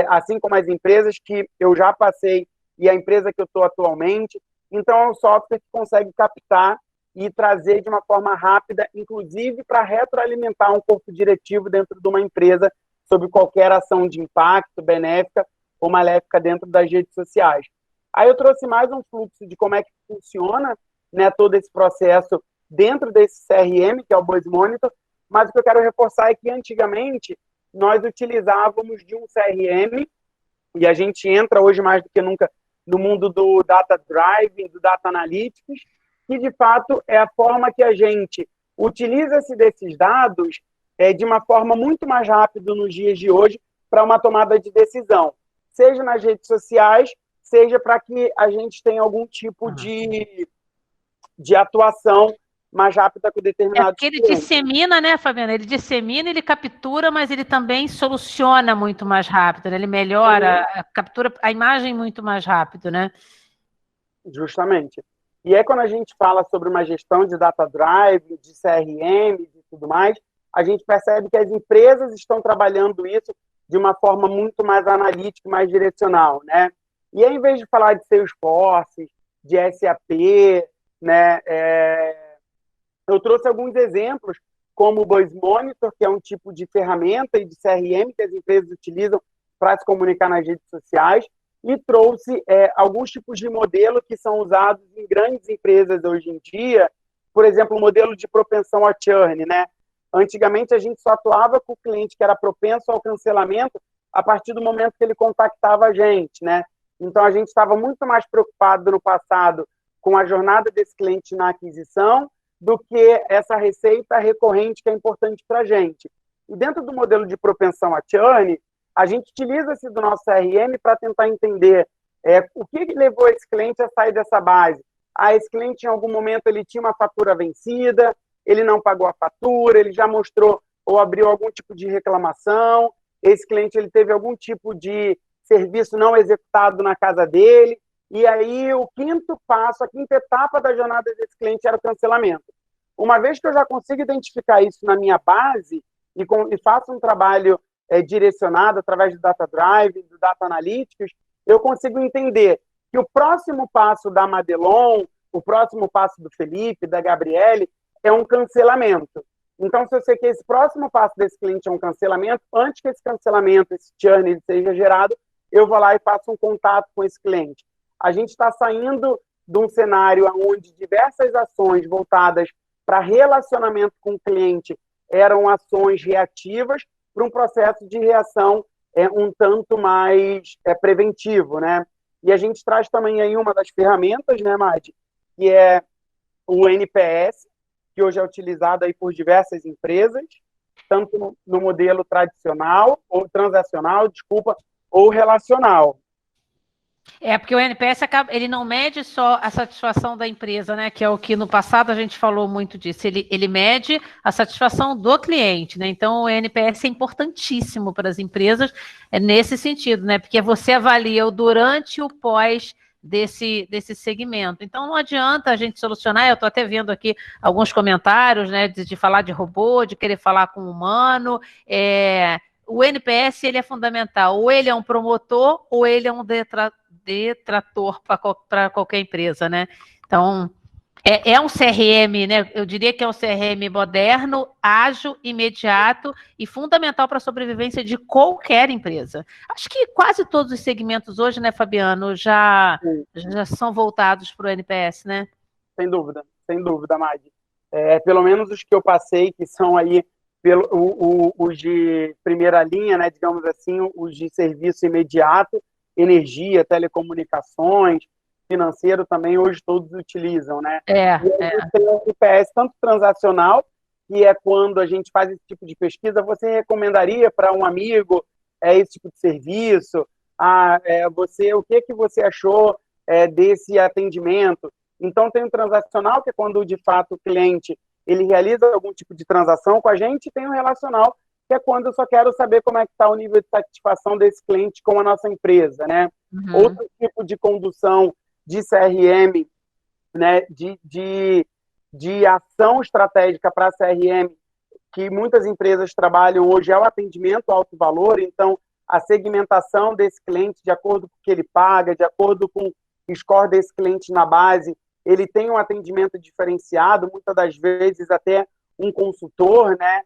assim como as empresas que eu já passei e a empresa que eu estou atualmente. Então, é um software que consegue captar e trazer de uma forma rápida, inclusive para retroalimentar um corpo diretivo dentro de uma empresa sobre qualquer ação de impacto, benéfica ou maléfica dentro das redes sociais. Aí eu trouxe mais um fluxo de como é que funciona, né, todo esse processo dentro desse CRM, que é o Buzz Monitor, mas o que eu quero reforçar é que antigamente nós utilizávamos de um CRM, e a gente entra hoje mais do que nunca no mundo do Data Driving, do Data Analytics, que de fato é a forma que a gente utiliza-se desses dados de uma forma muito mais rápida nos dias de hoje para uma tomada de decisão, seja nas redes sociais, seja para que a gente tenha algum tipo de atuação mais rápida com determinados porque ele dissemina, né, Fabiana? Ele dissemina, ele captura, mas ele também soluciona muito mais rápido, né? Ele melhora, captura a imagem muito mais rápido, né? Justamente. E aí, quando a gente fala sobre uma gestão de data drive, de CRM e tudo mais, a gente percebe que as empresas estão trabalhando isso de uma forma muito mais analítica, mais direcional, né? E aí, em vez de falar de Salesforce, de SAP, né, eu trouxe alguns exemplos, como o Buzz Monitor, que é um tipo de ferramenta e de CRM que as empresas utilizam para se comunicar nas redes sociais, e trouxe alguns tipos de modelo que são usados em grandes empresas hoje em dia, por exemplo, o modelo de propensão a churn, né? Antigamente, a gente só atuava com o cliente que era propenso ao cancelamento a partir do momento que ele contactava a gente, né? Então, a gente estava muito mais preocupado no passado com a jornada desse cliente na aquisição do que essa receita recorrente que é importante para a gente. E dentro do modelo de propensão a churn, a gente utiliza-se do nosso CRM para tentar entender o que levou esse cliente a sair dessa base. Esse cliente, em algum momento, ele tinha uma fatura vencida, ele não pagou a fatura, ele já mostrou ou abriu algum tipo de reclamação, esse cliente ele teve algum tipo de serviço não executado na casa dele, e aí o quinto passo, a quinta etapa da jornada desse cliente era o cancelamento. Uma vez que eu já consigo identificar isso na minha base e faço um trabalho direcionado através do Data Drive, do Data Analytics, eu consigo entender que o próximo passo da Madelon, o próximo passo do Felipe, da Gabriele, é um cancelamento. Então, se eu sei que esse próximo passo desse cliente é um cancelamento, antes que esse cancelamento, esse churn, seja gerado, eu vou lá e faço um contato com esse cliente. A gente está saindo de um cenário onde diversas ações voltadas para relacionamento com o cliente eram ações reativas para um processo de reação um tanto mais preventivo, né? E a gente traz também aí uma das ferramentas, né, Madi, que é o NPS, que hoje é utilizado aí por diversas empresas, tanto no modelo tradicional, ou transacional, ou relacional. Porque o NPS ele não mede só a satisfação da empresa, né? Que é o que no passado a gente falou muito disso. Ele mede a satisfação do cliente, né? Então o NPS é importantíssimo para as empresas nesse sentido, né? Porque você avalia o durante e o pós desse segmento. Então não adianta a gente solucionar, eu estou até vendo aqui alguns comentários, né? De falar de robô, de querer falar com o humano. O NPS ele é fundamental, ou ele é um promotor, ou ele é um detrator para qualquer empresa, né? Então, é um CRM, né? Eu diria que é um CRM moderno, ágil, imediato e fundamental para a sobrevivência de qualquer empresa. Acho que quase todos os segmentos hoje, né, Fabiano, já são voltados para o NPS, né? Sem dúvida, Madi. Pelo menos os que eu passei, que são aí os de primeira linha, né, digamos assim, os de serviço imediato, energia, telecomunicações, financeiro também, hoje todos utilizam, né? Tem o NPS tanto transacional, que é quando a gente faz esse tipo de pesquisa, você recomendaria para um amigo esse tipo de serviço? O que você achou desse atendimento? Então, tem o transacional, que é quando, de fato, o cliente ele realiza algum tipo de transação com a gente, e tem o relacional, que é quando eu só quero saber como é que está o nível de satisfação desse cliente com a nossa empresa, né? Outro tipo de condução de CRM, né, de ação estratégica para CRM, que muitas empresas trabalham hoje, é o atendimento alto valor. Então, a segmentação desse cliente de acordo com o que ele paga, de acordo com score desse cliente na base, ele tem um atendimento diferenciado, muitas das vezes até um consultor, né,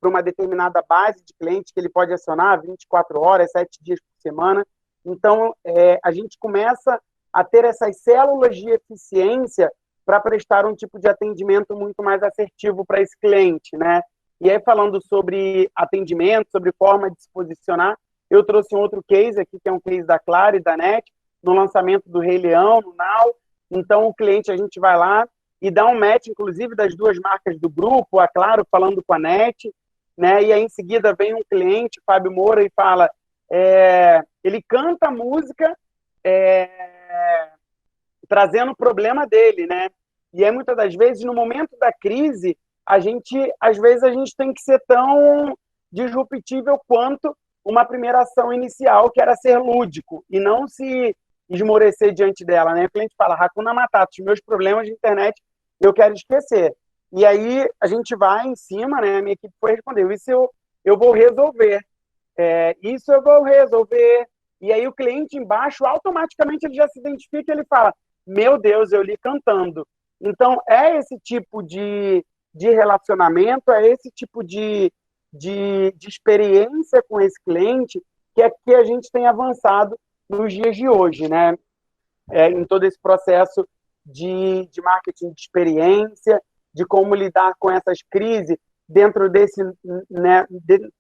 para uma determinada base de clientes que ele pode acionar 24 horas, 7 dias por semana. Então, a gente começa a ter essas células de eficiência para prestar um tipo de atendimento muito mais assertivo para esse cliente, né? E aí, falando sobre atendimento, sobre forma de se posicionar, eu trouxe um outro case aqui, que é um case da Claro e da NET, no lançamento do Rei Leão, no Now. Então, o cliente, a gente vai lá e dá um match, inclusive, das duas marcas do grupo, a Claro falando com a NET, né? E aí, em seguida, vem um cliente, Fábio Moura, e fala... ele canta a música trazendo o problema dele, né? E aí, muitas das vezes, no momento da crise, às vezes a gente tem que ser tão disruptível quanto uma primeira ação inicial, que era ser lúdico, e não se esmorecer diante dela, né? O cliente fala, Hakuna Matata, os meus problemas de internet eu quero esquecer. E aí a gente vai em cima, né? A minha equipe foi responder, isso eu vou resolver. Isso eu vou resolver. E aí o cliente embaixo, automaticamente ele já se identifica e ele fala, meu Deus, eu li cantando. Então, é esse tipo de relacionamento, é esse tipo de experiência com esse cliente que é que a gente tem avançado nos dias de hoje, né? Em todo esse processo de marketing de experiência, de como lidar com essas crises dentro desse, né,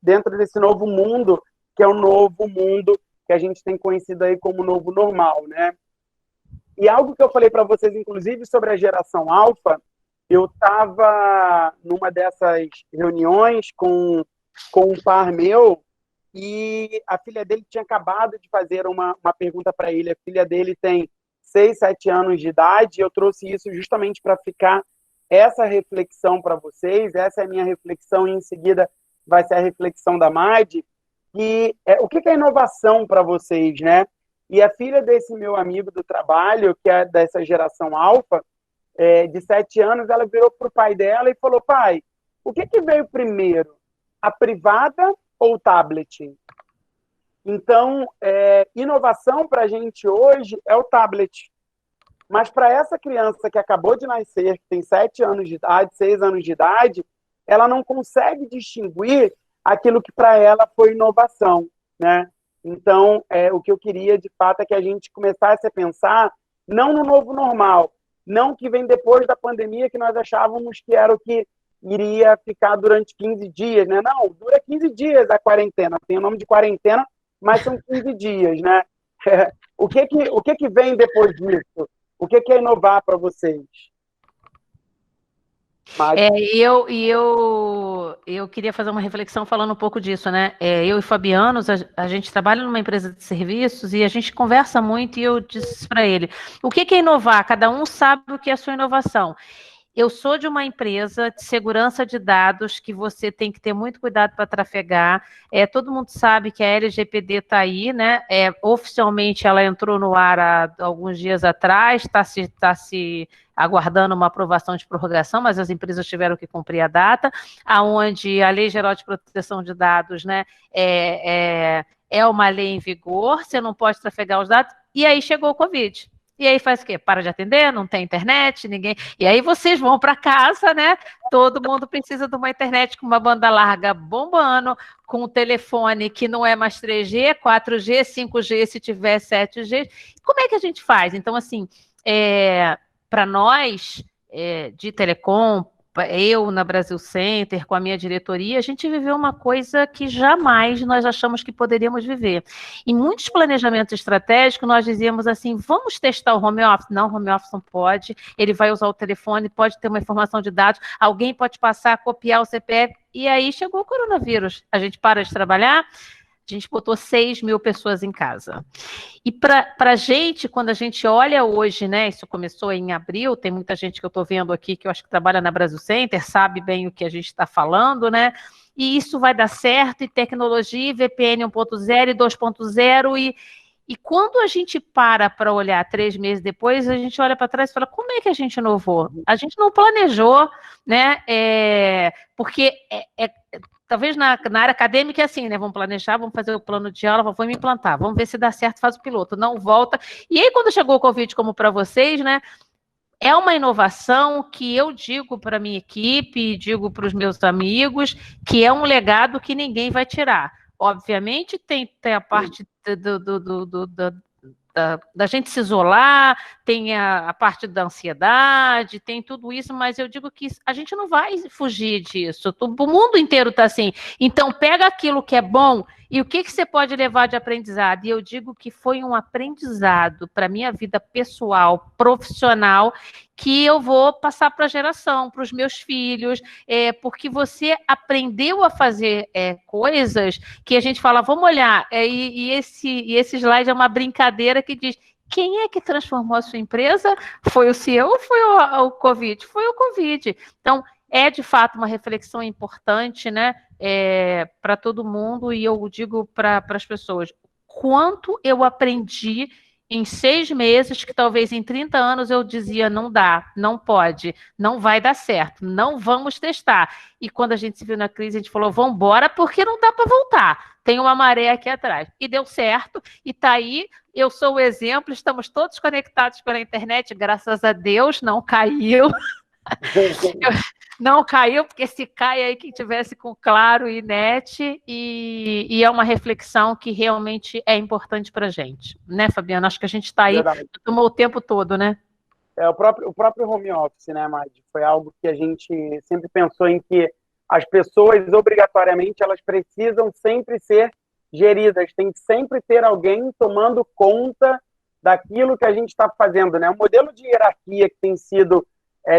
dentro desse novo mundo, que é o novo mundo que a gente tem conhecido aí como novo normal, né? E algo que eu falei para vocês, inclusive, sobre a geração alfa, eu estava numa dessas reuniões com um par meu e a filha dele tinha acabado de fazer uma pergunta para ele. A filha dele tem 6, 7 anos de idade e eu trouxe isso justamente para ficar essa reflexão para vocês. Essa é a minha reflexão e, em seguida, vai ser a reflexão da Madi. E o que é inovação para vocês, né? E a filha desse meu amigo do trabalho, que é dessa geração alfa, de 7 anos, ela virou para o pai dela e falou, pai, o que veio primeiro, a privada ou o tablet? Então, inovação para a gente hoje é o tablet. Mas para essa criança que acabou de nascer, que tem 7 anos de idade, 6 anos de idade, ela não consegue distinguir aquilo que para ela foi inovação, né? Então, o que eu queria, de fato, é que a gente começasse a pensar não no novo normal, não que vem depois da pandemia, que nós achávamos que era o que iria ficar durante 15 dias, né? Não, dura 15 dias a quarentena. Tem o nome de quarentena, mas são 15 dias, né? O que vem depois disso? O que é inovar para vocês? Eu queria fazer uma reflexão falando um pouco disso, né? Eu e Fabiano, a gente trabalha numa empresa de serviços e a gente conversa muito e eu disse para ele, o que é inovar? Cada um sabe o que é a sua inovação. Eu sou de uma empresa de segurança de dados que você tem que ter muito cuidado para trafegar. Todo mundo sabe que a LGPD está aí, né? Oficialmente ela entrou no ar há alguns dias atrás, está se aguardando uma aprovação de prorrogação, mas as empresas tiveram que cumprir a data, aonde a Lei Geral de Proteção de Dados, né, é uma lei em vigor, você não pode trafegar os dados, e aí chegou o Covid. E aí faz o quê? Para de atender, não tem internet, ninguém... E aí vocês vão para casa, né? Todo mundo precisa de uma internet com uma banda larga bombando, com um telefone que não é mais 3G, 4G, 5G, se tiver 7G. Como é que a gente faz? Então, assim, para nós, de telecom, eu na Brasil Center, com a minha diretoria, a gente viveu uma coisa que jamais nós achamos que poderíamos viver. Em muitos planejamentos estratégicos, nós dizíamos assim, vamos testar o home office? Não, home office não pode, ele vai usar o telefone, pode ter uma informação de dados, alguém pode passar, copiar o CPF, e aí chegou o coronavírus. A gente para de trabalhar, a gente botou 6 mil pessoas em casa. E para a gente, quando a gente olha hoje, né, isso começou em abril, tem muita gente que eu estou vendo aqui, que eu acho que trabalha na Brasil Center, sabe bem o que a gente está falando, né, e isso vai dar certo, e tecnologia, VPN 1.0 e 2.0, e quando a gente para olhar 3 meses depois, a gente olha para trás e fala, como é que a gente inovou? A gente não planejou, né, porque talvez na área acadêmica é assim, né? Vamos planejar, vamos fazer o plano de aula, vamos implantar, vamos ver se dá certo, faz o piloto, não volta. E aí, quando chegou o Covid, como para vocês, né? É uma inovação que eu digo para a minha equipe, digo para os meus amigos, que é um legado que ninguém vai tirar. Obviamente, tem a parte da gente se isolar, tem a parte da ansiedade, tem tudo isso, mas eu digo que a gente não vai fugir disso. O mundo inteiro está assim. Então, pega aquilo que é bom e o que você pode levar de aprendizado. E eu digo que foi um aprendizado para a minha vida pessoal, profissional, que eu vou passar para a geração, para os meus filhos, porque você aprendeu a fazer coisas que a gente fala, vamos olhar, e esse slide é uma brincadeira que diz, quem é que transformou a sua empresa? Foi o CEO ou foi o Covid? Foi o Covid. Então, é de fato uma reflexão importante, né, para todo mundo, e eu digo para as pessoas, quanto eu aprendi em 6 meses, que talvez em 30 anos eu dizia, não dá, não pode, não vai dar certo, não vamos testar. E quando a gente se viu na crise, a gente falou, vamos embora, porque não dá para voltar. Tem uma maré aqui atrás. E deu certo, e está aí, eu sou o exemplo, estamos todos conectados pela internet, graças a Deus, não caiu. Não caiu, porque se cai aí quem tivesse com Claro e NET, e é uma reflexão que realmente é importante para a gente, né, Fabiana? Acho que a gente está aí, tomou o tempo todo, né? O próprio home office, né, Madi? Foi algo que a gente sempre pensou em que as pessoas, obrigatoriamente, elas precisam sempre ser geridas, tem que sempre ter alguém tomando conta daquilo que a gente está fazendo, né? O modelo de hierarquia que tem sido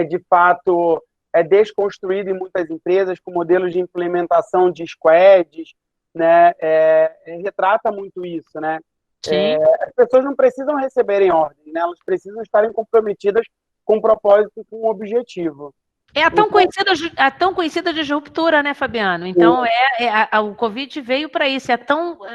de fato, desconstruído em muitas empresas, com modelos de implementação de squads, né, retrata muito isso, né? As pessoas não precisam receberem ordem, né? Elas precisam estarem comprometidas com um propósito, com um objetivo. É a tão conhecida disruptura, né, Fabiano? Então, o Covid veio para isso,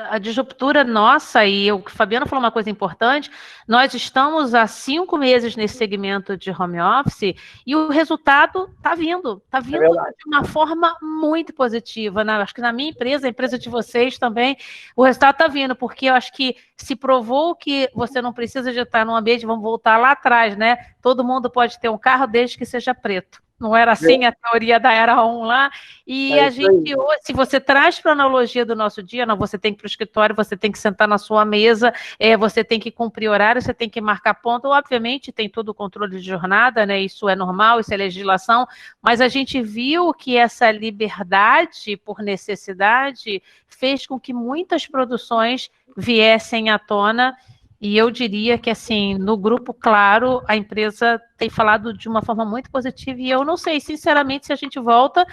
a disruptura nossa, e o Fabiano falou uma coisa importante, nós estamos há 5 meses nesse segmento de home office, e o resultado está vindo de uma forma muito positiva, né? Acho que na minha empresa, a empresa de vocês também, o resultado está vindo, porque eu acho que se provou que você não precisa de estar num ambiente, vamos voltar lá atrás, né? Todo mundo pode ter um carro desde que seja preto. Não era assim a teoria da Era 1 lá? E a gente, hoje, se você traz para a analogia do nosso dia, não, você tem que ir para o escritório, você tem que sentar na sua mesa, você tem que cumprir horário, você tem que marcar ponto. Obviamente, tem todo o controle de jornada, né? Isso é normal, isso é legislação, mas a gente viu que essa liberdade por necessidade fez com que muitas produções viessem à tona. E eu diria que, assim, no Grupo Claro, a empresa tem falado de uma forma muito positiva, e eu não sei, sinceramente, se a gente volta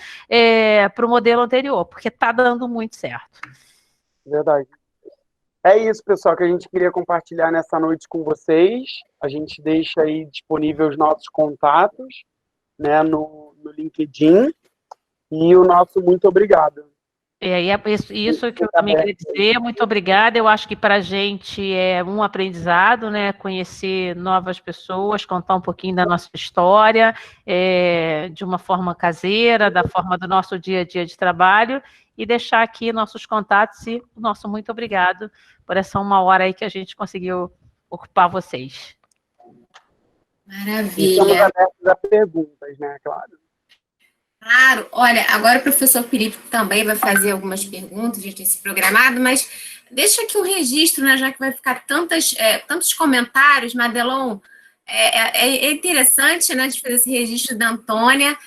para o modelo anterior, porque está dando muito certo. Verdade. É isso, pessoal, que a gente queria compartilhar nessa noite com vocês. A gente deixa aí disponível os nossos contatos, né, no LinkedIn, e o nosso muito obrigado. E é isso que eu também queria dizer, muito obrigada. Eu acho que para a gente é um aprendizado, né? Conhecer novas pessoas, contar um pouquinho da nossa história, de uma forma caseira, da forma do nosso dia a dia de trabalho, e deixar aqui nossos contatos e o nosso muito obrigado por essa 1 hora aí que a gente conseguiu ocupar vocês. Maravilha. Estamos abertos a perguntas, né, claro. Claro, olha, agora o professor Felipe também vai fazer algumas perguntas, a gente tem se programado, mas deixa aqui um registro, né, já que vai ficar tantos comentários, Madelon, é interessante, né, de fazer esse registro da Antônia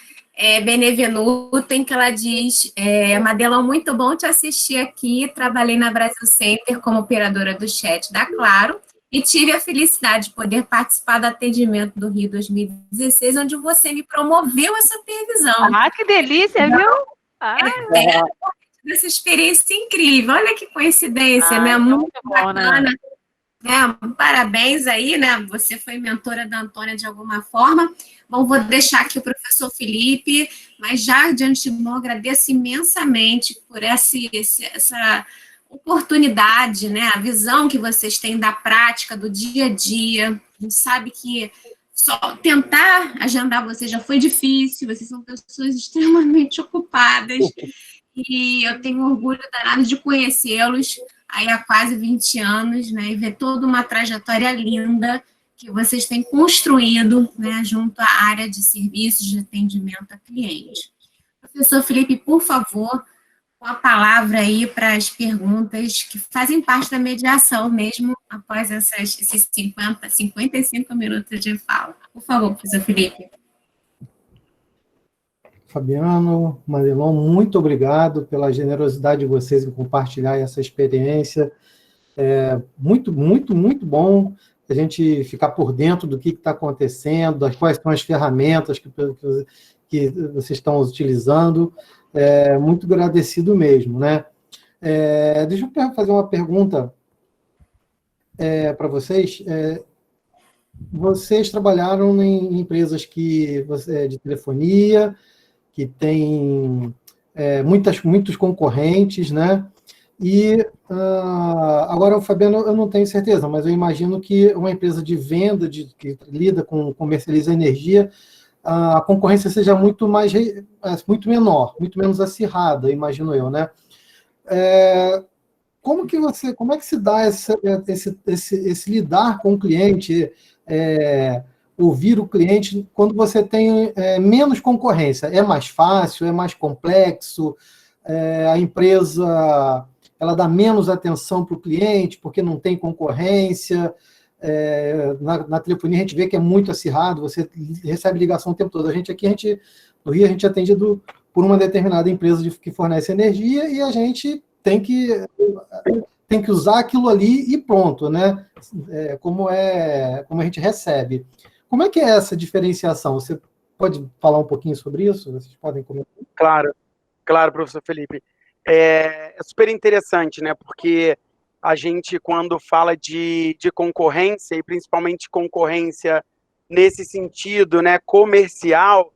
Benevenuto, em que ela diz, Madelon, muito bom te assistir aqui, trabalhei na Brasil Center como operadora do chat da Claro, e tive a felicidade de poder participar do atendimento do Rio 2016, onde você me promoveu essa supervisão. Ah, que delícia, viu? Essa experiência incrível. Olha que coincidência, né? Muito bacana. Né? Parabéns aí, né? Você foi mentora da Antônia de alguma forma. Bom, vou deixar aqui o professor Felipe, mas já de antemão agradeço imensamente por essa oportunidade, né, a visão que vocês têm da prática, do dia a dia. A gente sabe que só tentar agendar vocês já foi difícil, vocês são pessoas extremamente ocupadas, e eu tenho orgulho danado de conhecê-los aí há quase 20 anos, né, e ver toda uma trajetória linda que vocês têm construído, né, junto à área de serviços de atendimento a clientes. Professor Felipe, por favor, com a palavra aí para as perguntas que fazem parte da mediação mesmo após esses 55 minutos de fala. Por favor, professor Felipe. Fabiano, Madelon, muito obrigado pela generosidade de vocês em compartilhar essa experiência. Muito, muito, muito bom a gente ficar por dentro do que está acontecendo, quais são as ferramentas que vocês estão utilizando. Muito agradecido mesmo, né? Deixa eu fazer uma pergunta para vocês. Vocês trabalharam em empresas de telefonia, que tem muitos concorrentes, né? E agora, o Fabiano, eu não tenho certeza, mas eu imagino que uma empresa de venda, que lida comercializa energia, a concorrência seja muito menor, muito menos acirrada, imagino eu, né? Como é que se dá esse lidar com o cliente, ouvir o cliente quando você tem menos concorrência? É mais fácil, é mais complexo? A empresa ela dá menos atenção para o cliente porque não tem concorrência? Na telefonia a gente vê que é muito acirrado, você recebe ligação o tempo todo. No Rio, a gente é atendido por uma determinada empresa que fornece energia e a gente tem que usar aquilo ali e pronto, né? Como a gente recebe. Como é que é essa diferenciação? Você pode falar um pouquinho sobre isso? Vocês podem comentar? Claro, professor Felipe. É super interessante, né? Porque a gente, quando fala de concorrência, e principalmente concorrência nesse sentido, né, comercial,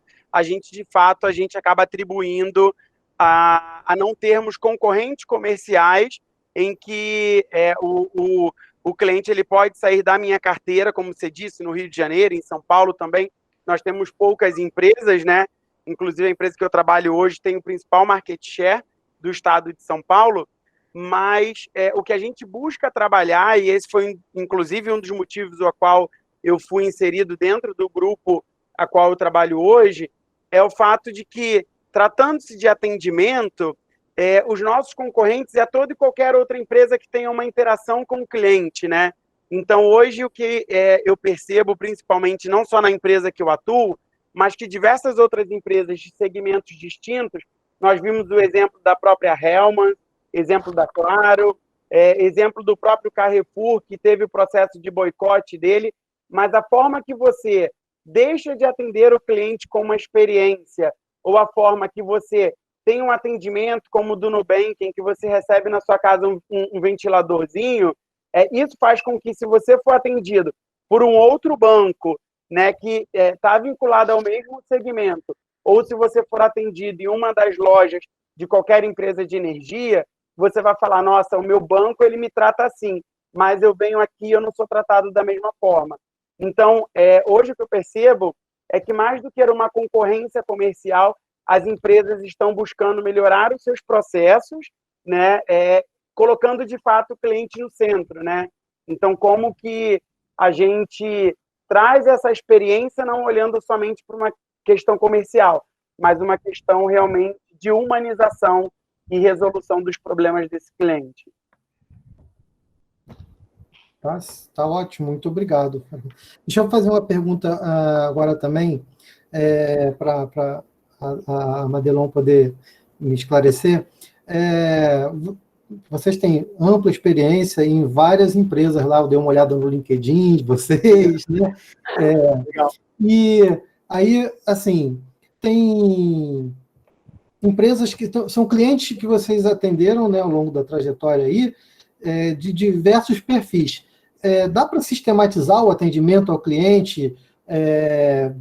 de fato, a gente acaba atribuindo a não termos concorrentes comerciais em que o cliente ele pode sair da minha carteira, como você disse, no Rio de Janeiro, em São Paulo também, nós temos poucas empresas, né? Inclusive a empresa que eu trabalho hoje tem o principal market share do estado de São Paulo, mas o que a gente busca trabalhar, e esse foi inclusive um dos motivos ao qual eu fui inserido dentro do grupo a qual eu trabalho hoje, é o fato de que, tratando-se de atendimento, os nossos concorrentes é toda e qualquer outra empresa que tenha uma interação com o cliente, né? Então, hoje, o que eu percebo, principalmente, não só na empresa que eu atuo, mas que diversas outras empresas de segmentos distintos, nós vimos o exemplo da própria Hellman, exemplo da Claro, exemplo do próprio Carrefour, que teve o processo de boicote dele, mas a forma que você deixa de atender o cliente com uma experiência, ou a forma que você tem um atendimento como o do Nubank, em que você recebe na sua casa um ventiladorzinho, isso faz com que, se você for atendido por um outro banco, né, que está vinculado ao mesmo segmento, ou se você for atendido em uma das lojas de qualquer empresa de energia, você vai falar, nossa, o meu banco ele me trata assim, mas eu venho aqui e eu não sou tratado da mesma forma. Então, hoje o que eu percebo é que, mais do que uma concorrência comercial, as empresas estão buscando melhorar os seus processos, né, colocando, de fato, o cliente no centro, né? Então, como que a gente traz essa experiência não olhando somente para uma questão comercial, mas uma questão realmente de humanização e resolução dos problemas desse cliente. Tá ótimo, muito obrigado. Deixa eu fazer uma pergunta agora também, para a Madelon poder me esclarecer. Vocês têm ampla experiência em várias empresas lá, eu dei uma olhada no LinkedIn de vocês, né? Legal. E aí, assim, tem empresas que são clientes que vocês atenderam, né, ao longo da trajetória aí, de diversos perfis. Dá para sistematizar o atendimento ao cliente,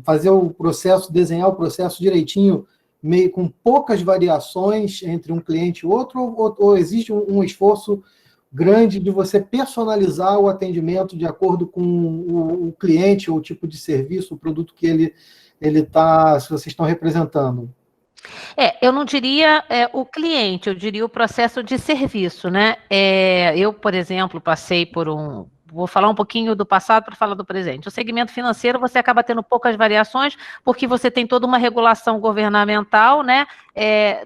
fazer o processo, desenhar o processo direitinho, meio com poucas variações entre um cliente e outro, ou existe um esforço grande de você personalizar o atendimento de acordo com o cliente, ou o tipo de serviço, o produto que se vocês estão representando? Eu não diria o cliente, eu diria o processo de serviço, né? Eu, por exemplo, passei por vou falar um pouquinho do passado para falar do presente. O segmento financeiro, você acaba tendo poucas variações, porque você tem toda uma regulação governamental, né,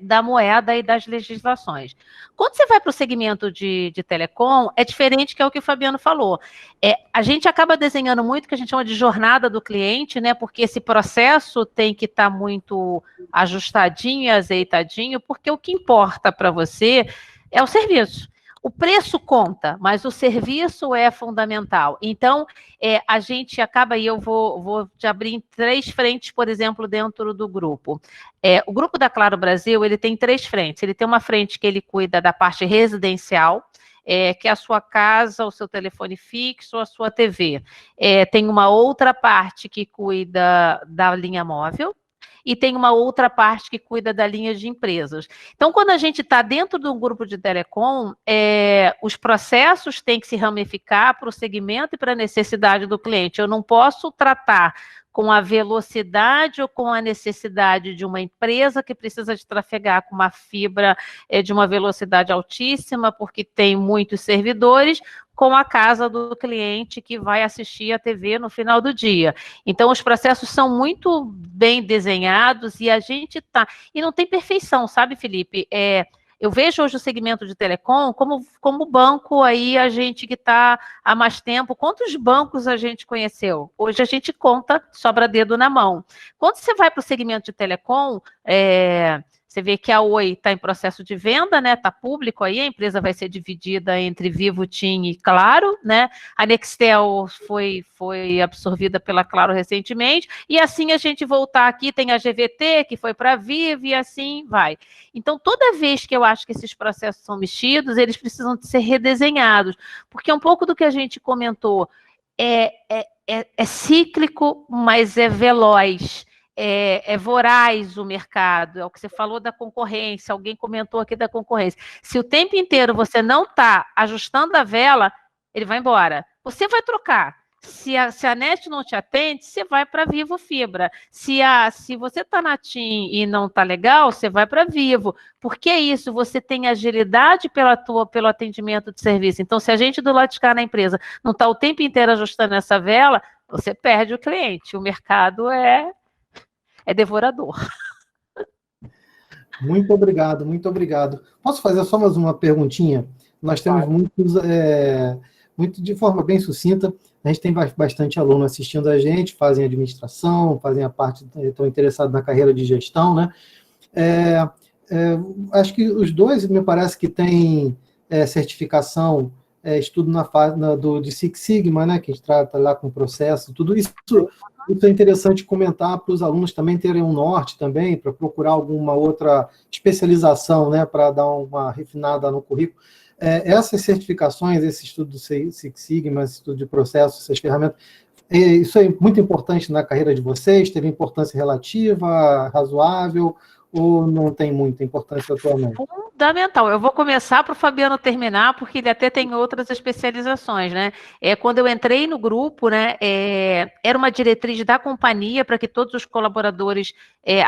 da moeda e das legislações. Quando você vai para o segmento de telecom, é diferente, que é o que o Fabiano falou. A gente acaba desenhando muito o que a gente chama de jornada do cliente, né, porque esse processo tem que estar muito ajustadinho e azeitadinho, porque o que importa para você é o serviço. O preço conta, mas o serviço é fundamental. Então, a gente acaba, e eu vou te abrir em 3 frentes, por exemplo, dentro do grupo. O grupo da Claro Brasil, ele tem 3 frentes. Ele tem uma frente que ele cuida da parte residencial, que é a sua casa, o seu telefone fixo, a sua TV. Tem uma outra parte que cuida da linha móvel, e tem uma outra parte que cuida da linha de empresas. Então, quando a gente está dentro de um grupo de telecom, os processos têm que se ramificar para o segmento e para a necessidade do cliente. Eu não posso tratar com a velocidade ou com a necessidade de uma empresa que precisa de trafegar com uma fibra de uma velocidade altíssima, porque tem muitos servidores, com a casa do cliente que vai assistir a TV no final do dia. Então, os processos são muito bem desenhados e a gente está... E não tem perfeição, sabe, Felipe? Eu vejo hoje o segmento de telecom como banco aí, a gente que está há mais tempo. Quantos bancos a gente conheceu? Hoje a gente conta, sobra dedo na mão. Quando você vai para o segmento de telecom, você vê que a Oi está em processo de venda, né? Está público aí, a empresa vai ser dividida entre Vivo, TIM e Claro, né? A Nextel foi absorvida pela Claro recentemente, e assim a gente voltar aqui, tem a GVT, que foi para a Vivo, e assim vai. Então, toda vez que eu acho que esses processos são mexidos, eles precisam de ser redesenhados, porque um pouco do que a gente comentou é cíclico, mas é veloz. É voraz o mercado, é o que você falou da concorrência, alguém comentou aqui da concorrência. Se o tempo inteiro você não está ajustando a vela, ele vai embora. Você vai trocar. Se a NET não te atende, você vai para Vivo Fibra. Se você está na TIM e não está legal, você vai para Vivo. Porque é isso, você tem agilidade pelo atendimento de serviço. Então, se a gente do lado de cá na empresa não está o tempo inteiro ajustando essa vela, você perde o cliente. O mercado é devorador. Muito obrigado, muito obrigado. Posso fazer só mais uma perguntinha? Nós temos muito de forma bem sucinta, a gente tem bastante aluno assistindo a gente, fazem administração, fazem a parte, estão interessados na carreira de gestão, né? Acho que os dois, me parece que têm certificação, estudo na fase de Six Sigma, né? Que a gente trata lá com processo, tudo isso. Isso é interessante comentar para os alunos também terem um norte também, para procurar alguma outra especialização, né, para dar uma refinada no currículo. Essas certificações, esse estudo do Six Sigma, esse estudo de processos, essas ferramentas, isso é muito importante na carreira de vocês? Teve importância relativa, razoável, ou não tem muita importância atualmente? Fundamental. Eu vou começar para o Fabiano terminar, porque ele até tem outras especializações, né? Quando eu entrei no grupo, né, era uma diretriz da companhia para que todos os colaboradores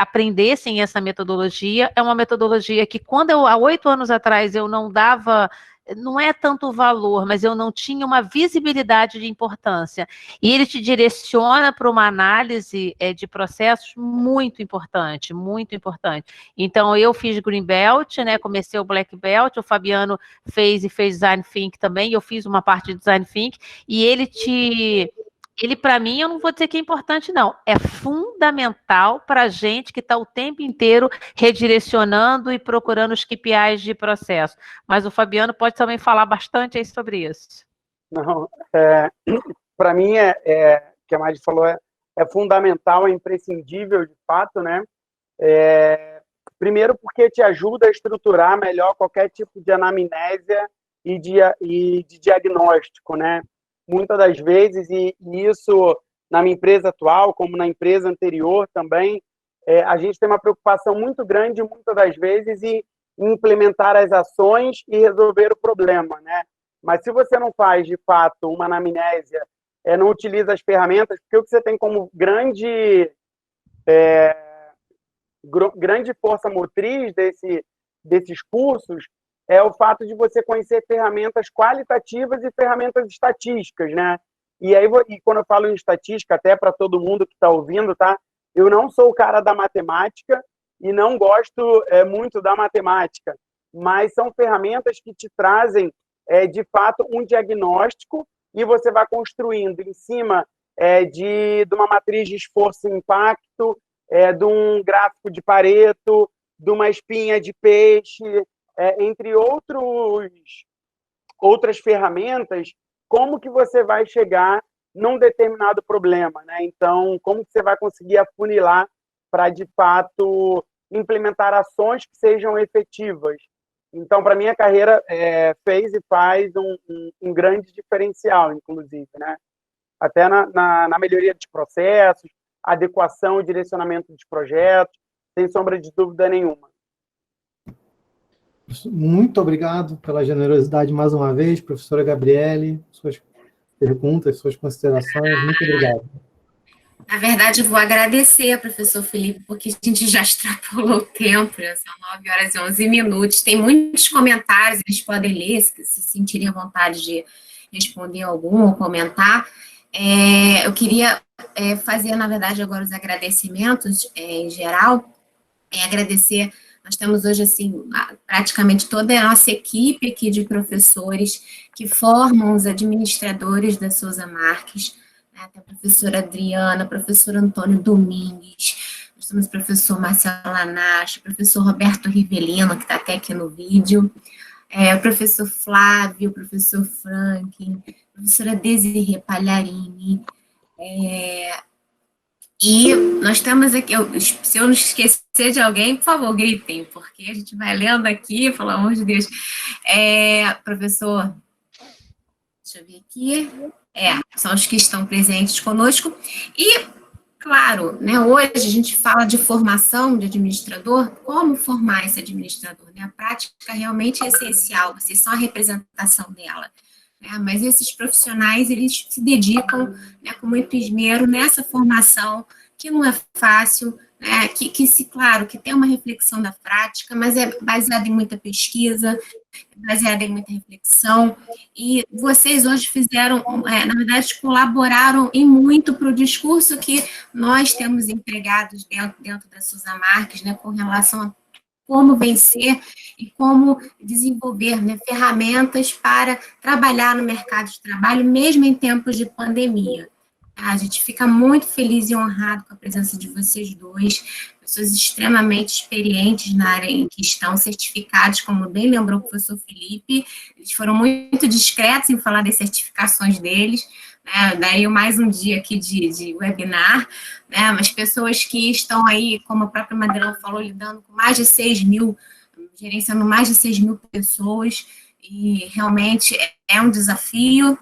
aprendessem essa metodologia. É uma metodologia que, há 8 anos atrás, eu não dava... Não é tanto valor, mas eu não tinha uma visibilidade de importância. E ele te direciona para uma análise de processos muito importante, muito importante. Então, eu fiz Green Belt, né, comecei o Black Belt, o Fabiano fez Design Think também, eu fiz uma parte de Design Think, e ele, para mim, eu não vou dizer que é importante, não. É fundamental para a gente que está o tempo inteiro redirecionando e procurando os KPIs de processo. Mas o Fabiano pode também falar bastante aí sobre isso. Não, para mim, que a Madi falou, é fundamental, é imprescindível, de fato, né? Primeiro porque te ajuda a estruturar melhor qualquer tipo de anamnésia e de diagnóstico, né? Muitas das vezes, e isso na minha empresa atual, como na empresa anterior também, a gente tem uma preocupação muito grande, muitas das vezes, em implementar as ações e resolver o problema, né? Mas se você não faz, de fato, uma anamnésia, não utiliza as ferramentas, porque o que você tem como grande grande força motriz desses cursos é o fato de você conhecer ferramentas qualitativas e ferramentas estatísticas, né? E aí, quando eu falo em estatística, até para todo mundo que está ouvindo, tá? Eu não sou o cara da matemática e não gosto muito da matemática, mas são ferramentas que te trazem, de fato, um diagnóstico e você vai construindo em cima de uma matriz de esforço e impacto, de um gráfico de Pareto, de uma espinha de peixe, entre outras ferramentas, como que você vai chegar num determinado problema, né? Então, como que você vai conseguir afunilar para, de fato, implementar ações que sejam efetivas. Então, para mim, a carreira fez e faz um grande diferencial, inclusive, né? Até na melhoria dos processos, adequação e direcionamento dos projetos, sem sombra de dúvida nenhuma. Muito obrigado pela generosidade mais uma vez, professora Gabriele, suas perguntas, suas considerações, muito obrigado. Na verdade, eu vou agradecer, professor Felipe, porque a gente já extrapolou o tempo, já são 9 horas e 11 minutos, tem muitos comentários, eles podem ler, se sentirem à vontade de responder algum ou comentar. Eu queria fazer, na verdade, agora os agradecimentos em geral, agradecer. Nós temos hoje, assim, praticamente toda a nossa equipe aqui de professores que formam os administradores da Souza Marques, né? Tem a professora Adriana, professor Antônio Domingues, nós temos o professor Marcelo Lanache, o professor Roberto Rivelino, que está até aqui no vídeo, o professor Flávio, o professor Franklin, a professora Desirê Palharini, e nós temos aqui, se eu não esquecer de alguém, por favor, gritem, porque a gente vai lendo aqui, pelo amor de Deus. Professor, deixa eu ver aqui. São os que estão presentes conosco. E, claro, né, hoje a gente fala de formação de administrador, como formar esse administrador, né? A prática realmente é essencial, vocês são a representação dela. Mas esses profissionais, eles se dedicam, né, com muito esmero nessa formação, que não é fácil, né, claro, que tem uma reflexão da prática, mas é baseada em muita pesquisa, baseada em muita reflexão, e vocês hoje fizeram, na verdade, colaboraram em muito para o discurso que nós temos empregados dentro da Souza Marques, né, com relação a como vencer e como desenvolver, né, ferramentas para trabalhar no mercado de trabalho, mesmo em tempos de pandemia. A gente fica muito feliz e honrado com a presença de vocês dois, pessoas extremamente experientes na área em que estão, certificados, como bem lembrou o professor Felipe, eles foram muito discretos em falar das certificações deles, né, daí mais um dia aqui de webinar, né, mas pessoas que estão aí, como a própria Madelão falou, lidando com mais de 6 mil, gerenciando mais de 6 mil pessoas, e realmente é um desafio,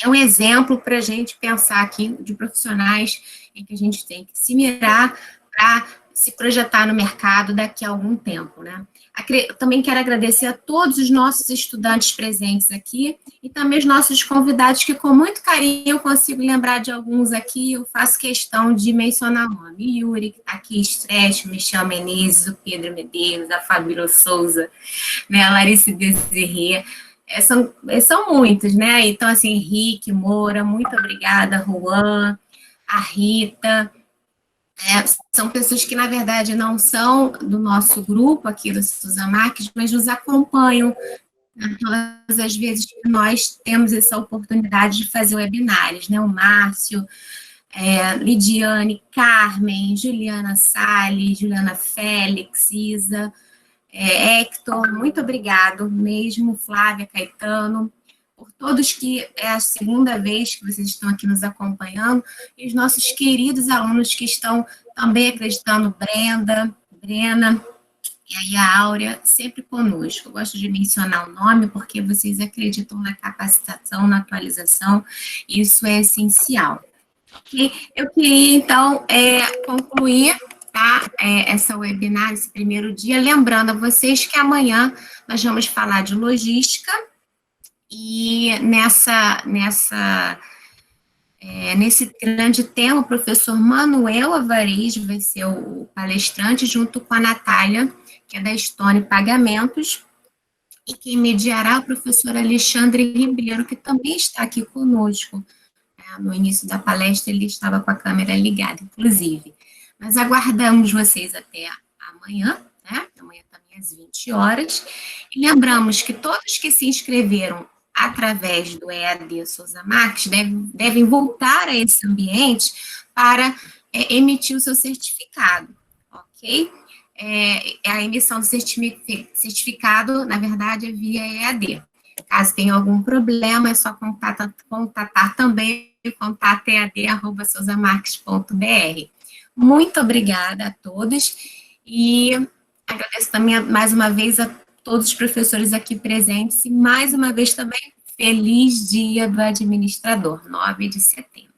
é um exemplo para a gente pensar aqui de profissionais em que a gente tem que se mirar para se projetar no mercado daqui a algum tempo, né? Eu também quero agradecer a todos os nossos estudantes presentes aqui e também os nossos convidados, que com muito carinho eu consigo lembrar de alguns aqui, eu faço questão de mencionar o nome. Yuri, que está aqui, Stresch, Michel Menezes, o Pedro Medeiros, a Fabíola Souza, né, a Larissa Desirê, são muitos, né? Então, assim, Henrique Moura, muito obrigada, Juan, a Rita, são pessoas que, na verdade, não são do nosso grupo aqui do Souza Marques, mas nos acompanham, né, todas as vezes que nós temos essa oportunidade de fazer webinários, né? O Márcio, Lidiane, Carmen, Juliana Salles, Juliana Félix, Isa, Hector, muito obrigado mesmo, Flávia, Caetano, por todos que é a segunda vez que vocês estão aqui nos acompanhando, e os nossos queridos alunos que estão também acreditando, Brena, e aí a Áurea, sempre conosco. Eu gosto de mencionar o nome, porque vocês acreditam na capacitação, na atualização, e isso é essencial. E eu queria, então, concluir, tá, essa webinar, esse primeiro dia, lembrando a vocês que amanhã nós vamos falar de logística, e nessa Nesse grande tema, o professor Manuel Avariz vai ser o palestrante, junto com a Natália, que é da Stone Pagamentos, e quem mediará é o professor Alexandre Ribeiro, que também está aqui conosco. No início da palestra, ele estava com a câmera ligada, inclusive. Nós aguardamos vocês até amanhã, né? Amanhã também às 20 horas. E lembramos que todos que se inscreveram através do EAD Souza Marques devem voltar a esse ambiente para emitir o seu certificado, ok? A emissão do certificado, na verdade, é via EAD. Caso tenha algum problema, é só contatar também o contato ead@souzamarques.br. Muito obrigada a todos e agradeço também mais uma vez a todos os professores aqui presentes e mais uma vez também feliz Dia do Administrador, 9 de setembro.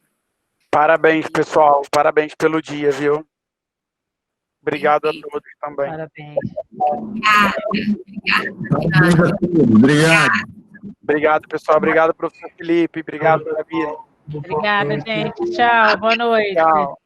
Parabéns, pessoal. Parabéns pelo dia, viu? Obrigado a todos também. Parabéns. Obrigado. Obrigado, pessoal. Obrigado, professor Felipe. Obrigado, Gabi. Obrigada, gente. Tchau. Boa noite. Tchau.